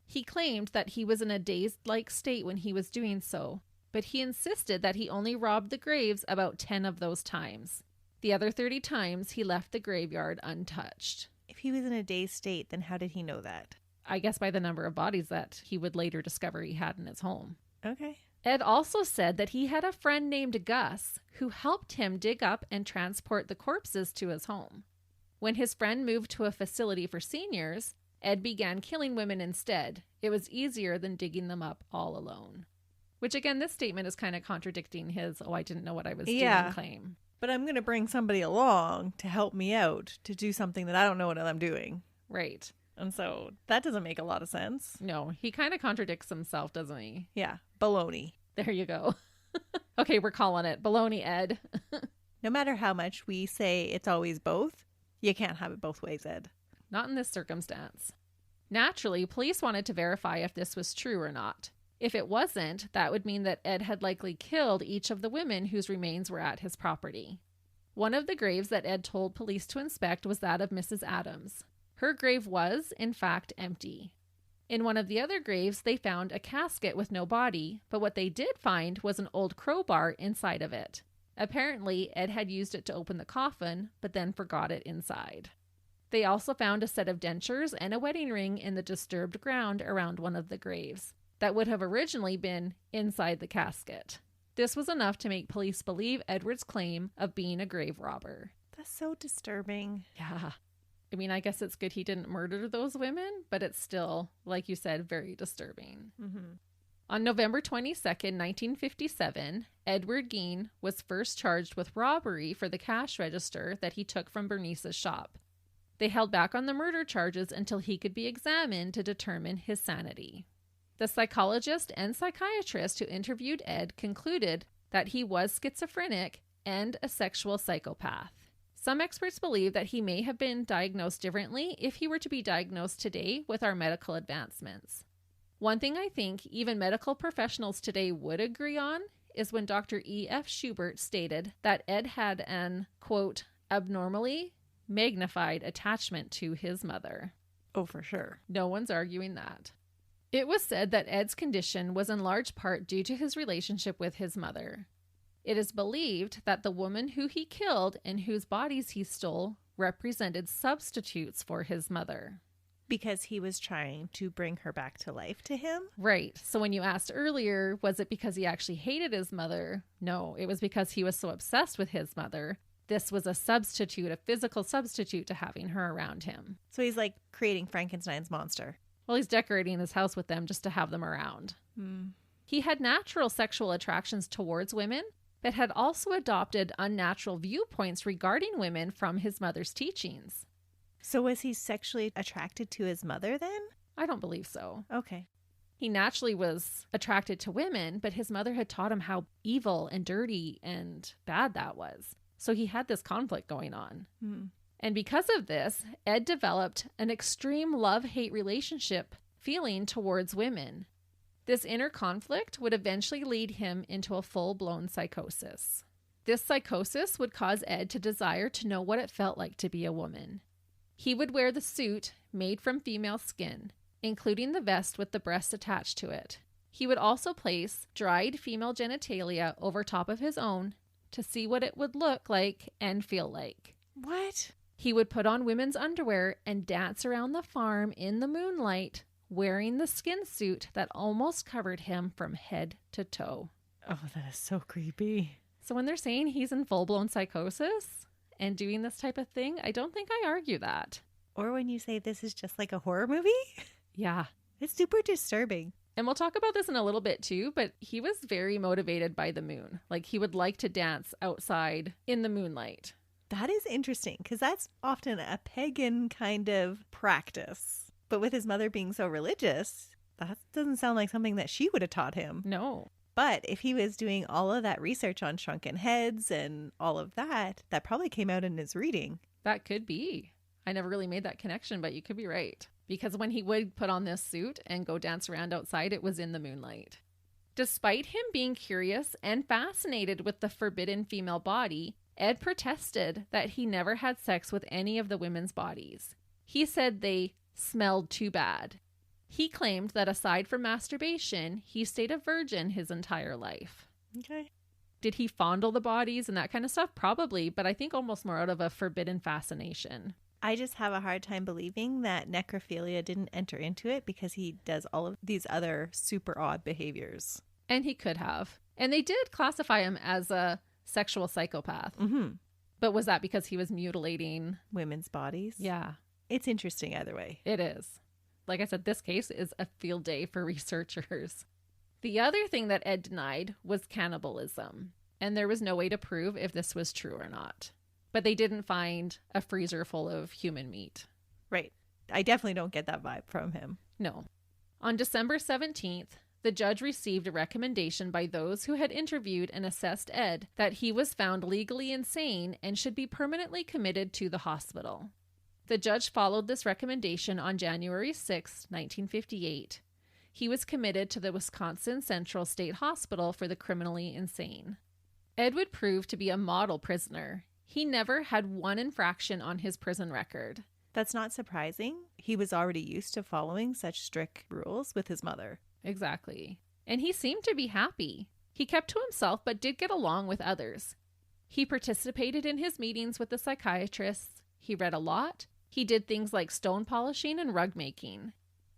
He claimed that he was in a dazed-like state when he was doing so, but he insisted that he only robbed the graves about 10 of those times. The other 30 times, he left the graveyard untouched. If he was in a dazed state, then how did he know that? I guess by the number of bodies that he would later discover he had in his home. Okay. Ed also said that he had a friend named Gus who helped him dig up and transport the corpses to his home. When his friend moved to a facility for seniors, Ed began killing women instead. It was easier than digging them up all alone. Which again, this statement is kind of contradicting his, I didn't know what I was doing claim. But I'm going to bring somebody along to help me out to do something that I don't know what I'm doing. Right. And so that doesn't make a lot of sense. No, he kind of contradicts himself, doesn't he? Yeah. Baloney. There you go. Okay, we're calling it. Baloney, Ed. No matter how much we say it's always both, you can't have it both ways, Ed. Not in this circumstance. Naturally, police wanted to verify if this was true or not. If it wasn't, that would mean that Ed had likely killed each of the women whose remains were at his property. One of the graves that Ed told police to inspect was that of Mrs. Adams. Her grave was, in fact, empty. In one of the other graves, they found a casket with no body, but what they did find was an old crowbar inside of it. Apparently, Ed had used it to open the coffin, but then forgot it inside. They also found a set of dentures and a wedding ring in the disturbed ground around one of the graves that would have originally been inside the casket. This was enough to make police believe Edward's claim of being a grave robber. That's so disturbing. Yeah. I mean, I guess it's good he didn't murder those women, but it's still, like you said, very disturbing. Mm-hmm. On November 22nd, 1957, Edward Gein was first charged with robbery for the cash register that he took from Bernice's shop. They held back on the murder charges until he could be examined to determine his sanity. The psychologist and psychiatrist who interviewed Ed concluded that he was schizophrenic and a sexual psychopath. Some experts believe that he may have been diagnosed differently if he were to be diagnosed today with our medical advancements. One thing I think even medical professionals today would agree on is when Dr. E.F. Schubert stated that Ed had an, quote, abnormally magnified attachment to his mother. Oh, for sure. No one's arguing that. It was said that Ed's condition was in large part due to his relationship with his mother. It is believed that the woman who he killed and whose bodies he stole represented substitutes for his mother. Because he was trying to bring her back to life to him? Right. So when you asked earlier, was it because he actually hated his mother? No, it was because he was so obsessed with his mother. This was a substitute, a physical substitute to having her around him. So he's like creating Frankenstein's monster. Well, he's decorating his house with them just to have them around. He had natural sexual attractions towards women, but had also adopted unnatural viewpoints regarding women from his mother's teachings. So was he sexually attracted to his mother then? I don't believe so. Okay. He naturally was attracted to women, but his mother had taught him how evil and dirty and bad that was. So he had this conflict going on. And because of this, Ed developed an extreme love-hate relationship feeling towards women. This inner conflict would eventually lead him into a full-blown psychosis. This psychosis would cause Ed to desire to know what it felt like to be a woman. He would wear the suit made from female skin, including the vest with the breast attached to it. He would also place dried female genitalia over top of his own to see what it would look like and feel like. What? He would put on women's underwear and dance around the farm in the moonlight, wearing the skin suit that almost covered him from head to toe. Oh, that is so creepy. So when they're saying he's in full-blown psychosis and doing this type of thing, I don't think I argue that. Or when you say this is just like a horror movie? Yeah. It's super disturbing. And we'll talk about this in a little bit too, but he was very motivated by the moon. Like he would like to dance outside in the moonlight. That is interesting because that's often a pagan kind of practice. But with his mother being so religious, that doesn't sound like something that she would have taught him. No. But if he was doing all of that research on shrunken heads and all of that, that probably came out in his reading. That could be. I never really made that connection, but you could be right. Because when he would put on this suit and go dance around outside, it was in the moonlight. Despite him being curious and fascinated with the forbidden female body, Ed protested that he never had sex with any of the women's bodies. He said they smelled too bad. He claimed that aside from masturbation, he stayed a virgin his entire life. Okay. Did he fondle the bodies and that kind of stuff? Probably, but I think almost more out of a forbidden fascination. I just have a hard time believing that necrophilia didn't enter into it because he does all of these other super odd behaviors. And he could have. And they did classify him as a sexual psychopath. But was that because he was mutilating women's bodies? Yeah. It's interesting either way. It is. Like I said, this case is a field day for researchers. The other thing that Ed denied was cannibalism. And there was no way to prove if this was true or not. But they didn't find a freezer full of human meat. Right. I definitely don't get that vibe from him. No. On December 17th, the judge received a recommendation by those who had interviewed and assessed Ed that he was found legally insane and should be permanently committed to the hospital. The judge followed this recommendation on January 6, 1958. He was committed to the Wisconsin Central State Hospital for the criminally insane. Ed would prove to be a model prisoner. He never had one infraction on his prison record. That's not surprising. He was already used to following such strict rules with his mother. Exactly. And he seemed to be happy. He kept to himself but did get along with others. He participated in his meetings with the psychiatrists. He read a lot. He did things like stone polishing and rug making.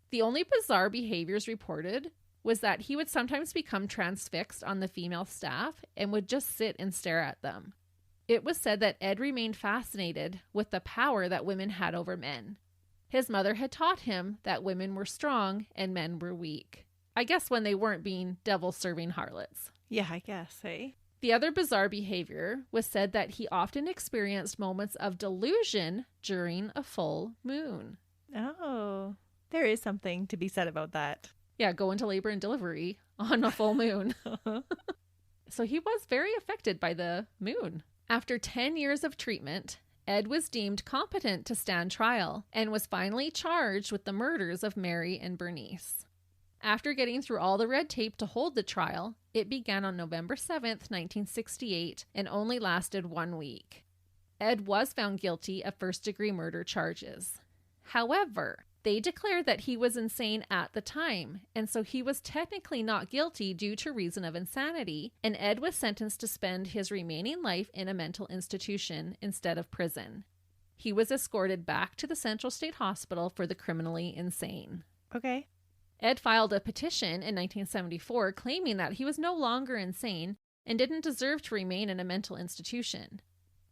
The only bizarre behaviors reported was that he would sometimes become transfixed on the female staff and would just sit and stare at them. It was said that Ed remained fascinated with the power that women had over men. His mother had taught him that women were strong and men were weak. I guess when they weren't being devil-serving harlots. Yeah, I guess, hey? The other bizarre behavior was said that he often experienced moments of delusion during a full moon. Oh, there is something to be said about that. Yeah, go into labor and delivery on a full moon. So he was very affected by the moon. After 10 years of treatment, Ed was deemed competent to stand trial and was finally charged with the murders of Mary and Bernice. After getting through all the red tape to hold the trial, it began on November 7th, 1968, and only lasted 1 week. Ed was found guilty of first-degree murder charges. However, they declared that he was insane at the time, and so he was technically not guilty due to reason of insanity, and Ed was sentenced to spend his remaining life in a mental institution instead of prison. He was escorted back to the Central State Hospital for the criminally insane. Okay. Ed filed a petition in 1974 claiming that he was no longer insane and didn't deserve to remain in a mental institution.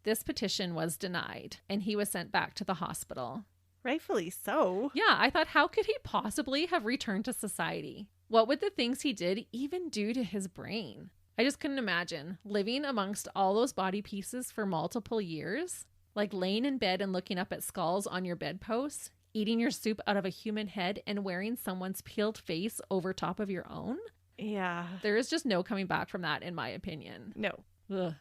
This petition was denied, and he was sent back to the hospital. Rightfully so. Yeah, I thought, how could he possibly have returned to society? What would the things he did even do to his brain? I just couldn't imagine living amongst all those body pieces for multiple years, like laying in bed and looking up at skulls on your bedposts, eating your soup out of a human head, and wearing someone's peeled face over top of your own. Yeah. There is just no coming back from that, in my opinion. No. Ugh.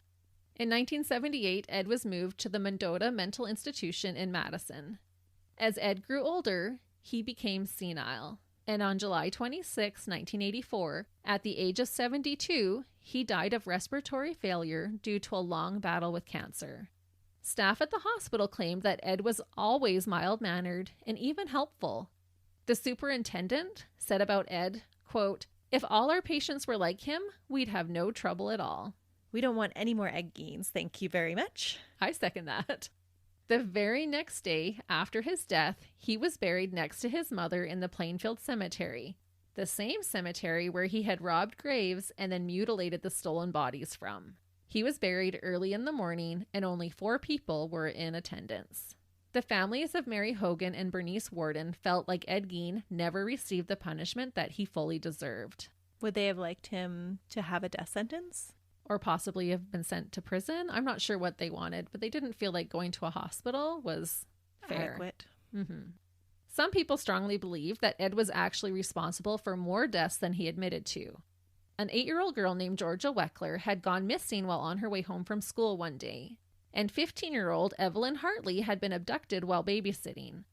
In 1978, Ed was moved to the Mendota Mental Institution in Madison. As Ed grew older, he became senile. And on July 26, 1984, at the age of 72, he died of respiratory failure due to a long battle with cancer. Staff at the hospital claimed that Ed was always mild-mannered and even helpful. The superintendent said about Ed, quote, "If all our patients were like him, we'd have no trouble at all." We don't want any more egg gains. Thank you very much. I second that. The very next day after his death, he was buried next to his mother in the Plainfield Cemetery, the same cemetery where he had robbed graves and then mutilated the stolen bodies from. He was buried early in the morning, and only 4 people were in attendance. The families of Mary Hogan and Bernice Warden felt like Ed Gein never received the punishment that he fully deserved. Would they have liked him to have a death sentence? Or possibly have been sent to prison? I'm not sure what they wanted, but they didn't feel like going to a hospital was fair. Adequate. Mm-hmm. Some people strongly believe that Ed was actually responsible for more deaths than he admitted to. An 8-year-old girl named Georgia Weckler had gone missing while on her way home from school one day, and 15-year-old Evelyn Hartley had been abducted while babysitting.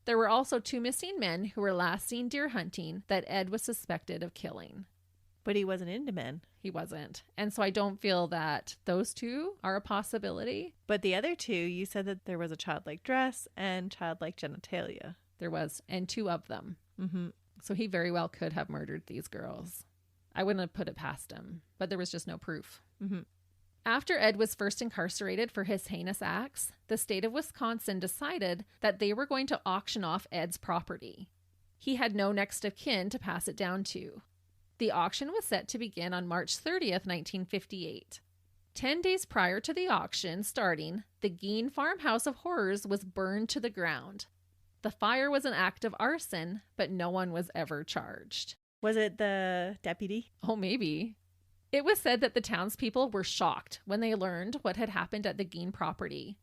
There were also 2 missing men who were last seen deer hunting that Ed was suspected of killing. But he wasn't into men. He wasn't. And so I don't feel that those 2 are a possibility. But the other 2, you said that there was a childlike dress and childlike genitalia. There was, and 2 of them. Mm-hmm. So he very well could have murdered these girls. I wouldn't have put it past him, but there was just no proof. Mm-hmm. After Ed was first incarcerated for his heinous acts, the state of Wisconsin decided that they were going to auction off Ed's property. He had no next of kin to pass it down to. The auction was set to begin on March 30th, 1958. 10 days prior to the auction starting, the Gein farmhouse of horrors was burned to the ground. The fire was an act of arson, but no one was ever charged. Was it the deputy? Oh, maybe. It was said that the townspeople were shocked when they learned what had happened at the Gein property.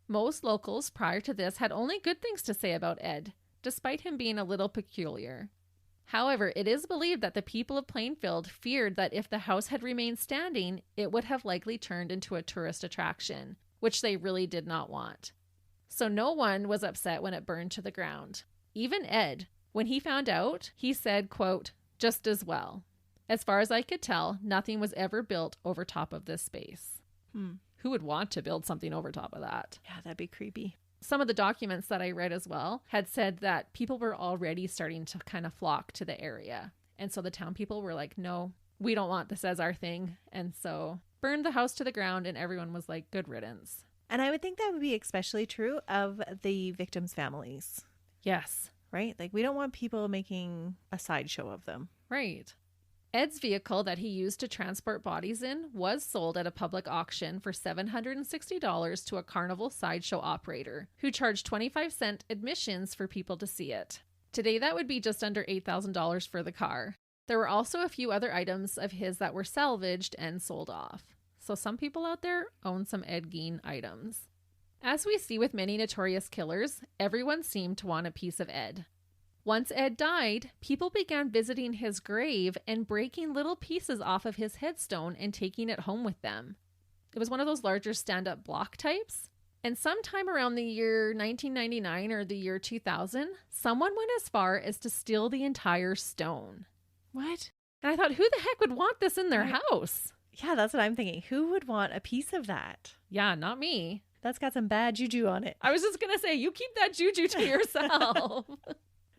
Most locals prior to this had only good things to say about Ed, despite him being a little peculiar. However, it is believed that the people of Plainfield feared that if the house had remained standing, it would have likely turned into a tourist attraction, which they really did not want. So no one was upset when it burned to the ground. Even Ed, when he found out, he said, quote, "Just as well. As far as I could tell, nothing was ever built over top of this space." Who would want to build something over top of that? Yeah, that'd be creepy. Some of the documents that I read as well had said that people were already starting to kind of flock to the area. And so the town people were like, no, we don't want this as our thing. And so burned the house to the ground, and everyone was like, good riddance. And I would think that would be especially true of the victims' families. Yes. Right? Like, we don't want people making a sideshow of them. Right. Ed's vehicle that he used to transport bodies in was sold at a public auction for $760 to a carnival sideshow operator who charged 25-cent admissions for people to see it. Today, that would be just under $8,000 for the car. There were also a few other items of his that were salvaged and sold off. So some people out there own some Ed Gein items. As we see with many notorious killers, everyone seemed to want a piece of Ed. Once Ed died, people began visiting his grave and breaking little pieces off of his headstone and taking it home with them. It was one of those larger stand-up block types. And sometime around the year 1999 or the year 2000, someone went as far as to steal the entire stone. What? And I thought, who the heck would want this in their house? Yeah, that's what I'm thinking. Who would want a piece of that? Yeah, not me. That's got some bad juju on it. I was just going to say, you keep that juju to yourself.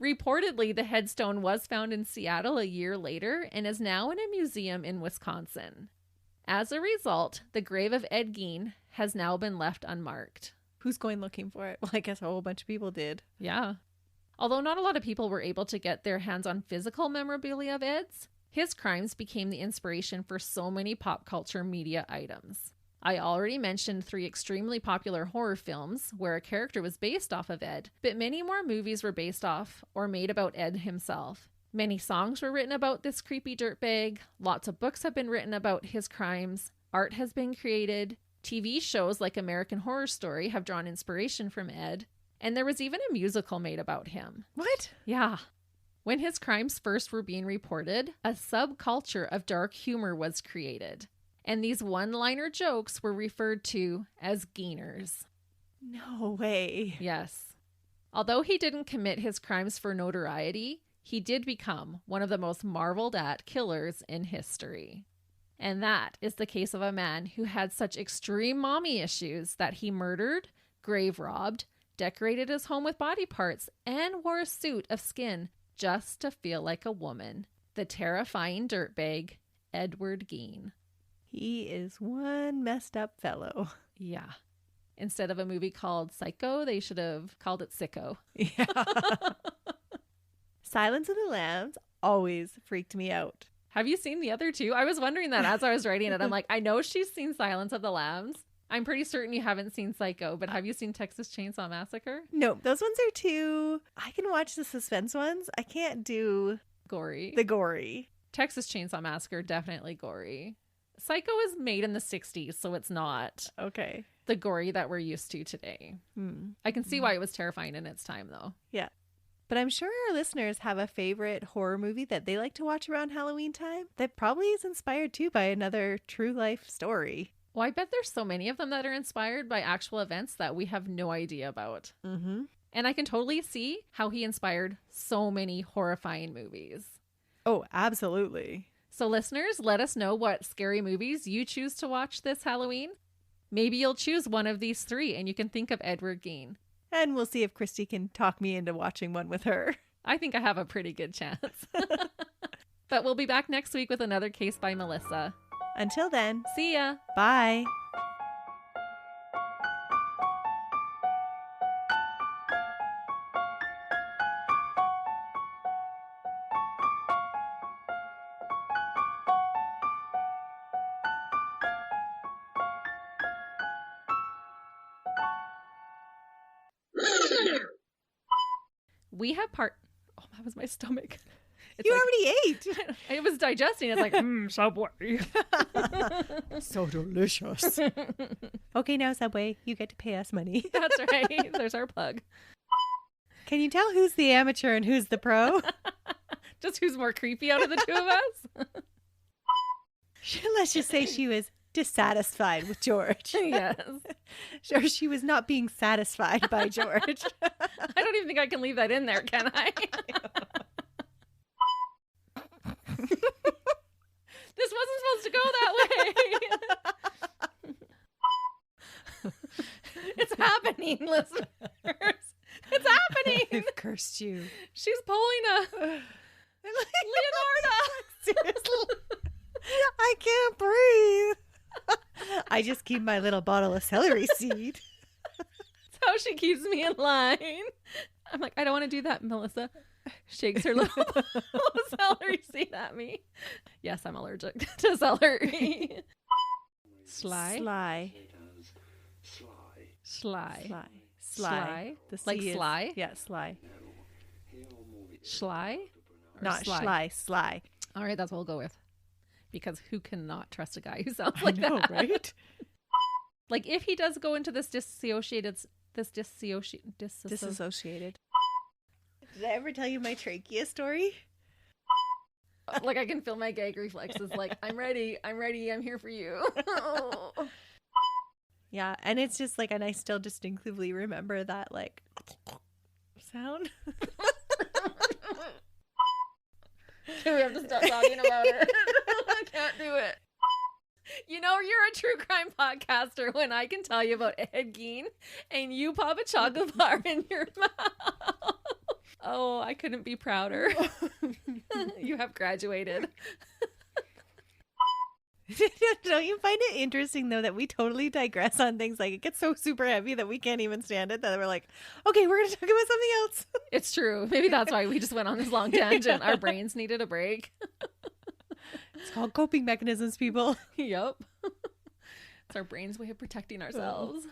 Reportedly, the headstone was found in Seattle a year later and is now in a museum in Wisconsin. As a result, the grave of Ed Gein has now been left unmarked. Who's going looking for it? Well, I guess a whole bunch of people did. Yeah. Although not a lot of people were able to get their hands on physical memorabilia of Ed's, his crimes became the inspiration for so many pop culture media items. I already mentioned 3 extremely popular horror films where a character was based off of Ed, but many more movies were based off or made about Ed himself. Many songs were written about this creepy dirtbag, lots of books have been written about his crimes, art has been created, TV shows like American Horror Story have drawn inspiration from Ed, and there was even a musical made about him. What? Yeah. When his crimes first were being reported, a subculture of dark humor was created. And these one-liner jokes were referred to as Geiners. No way. Yes. Although he didn't commit his crimes for notoriety, he did become one of the most marveled at killers in history. And that is the case of a man who had such extreme mommy issues that he murdered, grave robbed, decorated his home with body parts, and wore a suit of skin just to feel like a woman. The terrifying dirtbag, Edward Gein. He is one messed up fellow. Yeah. Instead of a movie called Psycho, they should have called it Sicko. Yeah. Silence of the Lambs always freaked me out. Have you seen the other two? I was wondering that as I was writing it. I'm like, I know she's seen Silence of the Lambs. I'm pretty certain you haven't seen Psycho, but have you seen Texas Chainsaw Massacre? No, those ones are too... I can watch the suspense ones. I can't do... Gory. The gory. Texas Chainsaw Massacre, definitely gory. Psycho was made in the 60s, so it's not Okay. the gory that we're used to today. I can see why it was terrifying in its time, though. Yeah. But I'm sure our listeners have a favorite horror movie that they like to watch around Halloween time that probably is inspired too by another true life story. Well, I bet there's so many of them that are inspired by actual events that we have no idea about. Mm-hmm. And I can totally see how he inspired so many horrifying movies. Oh, absolutely. So listeners, let us know what scary movies you choose to watch this Halloween. Maybe you'll choose one of these 3 and you can think of Edward Gein. And we'll see if Christy can talk me into watching one with her. I think I have a pretty good chance. But we'll be back next week with another case by Melissa. Until then, See ya! bye. We have Oh, that was my stomach. It's You like, already ate. It was digesting. It's like, Subway. So delicious. Okay, now Subway, you get to pay us money. That's right. There's our plug. Can you tell who's the amateur and who's the pro? Just who's more creepy out of the 2 of us? Let's just say she was dissatisfied with George. Yes. Or she was not being satisfied by George. I don't even think I can leave that in there, can I? This wasn't supposed to go that way. It's happening, listeners. It's happening. I've cursed you. She's pulling a Leonardo. Seriously. I can't breathe. I just keep my little bottle of celery seed. That's how she keeps me in line. I'm like, I don't want to do that, Melissa. Shakes her little celery seed at me. Yes, I'm allergic to celery. Sly. Sly. Sly. Sly. The C Like is- sly? Yeah, sly. Sly? Or Not sly? sly. Sly. All right, that's what we'll go with. Because who cannot trust a guy who sounds like I know, that? right? Like if he does go into this disassociated. Disassociated. Did I ever tell you my trachea story? Like I can feel my gag reflexes. Like I'm ready, I'm here for you. Yeah, and it's just like, and I still distinctively remember that like sound. We have to stop talking about it. I can't do it. You know you're a true crime podcaster when I can tell you about Ed Gein and you pop a chocolate bar in your mouth. Oh, I couldn't be prouder. You have graduated. Don't you find it interesting though that we totally digress on things? Like it gets so super heavy that we can't even stand it, that we're like, okay, we're gonna talk about something else. It's true. Maybe that's why we just went on this long tangent. Our brains needed a break. It's called coping mechanisms, people. Yep. It's our brain's way of protecting ourselves.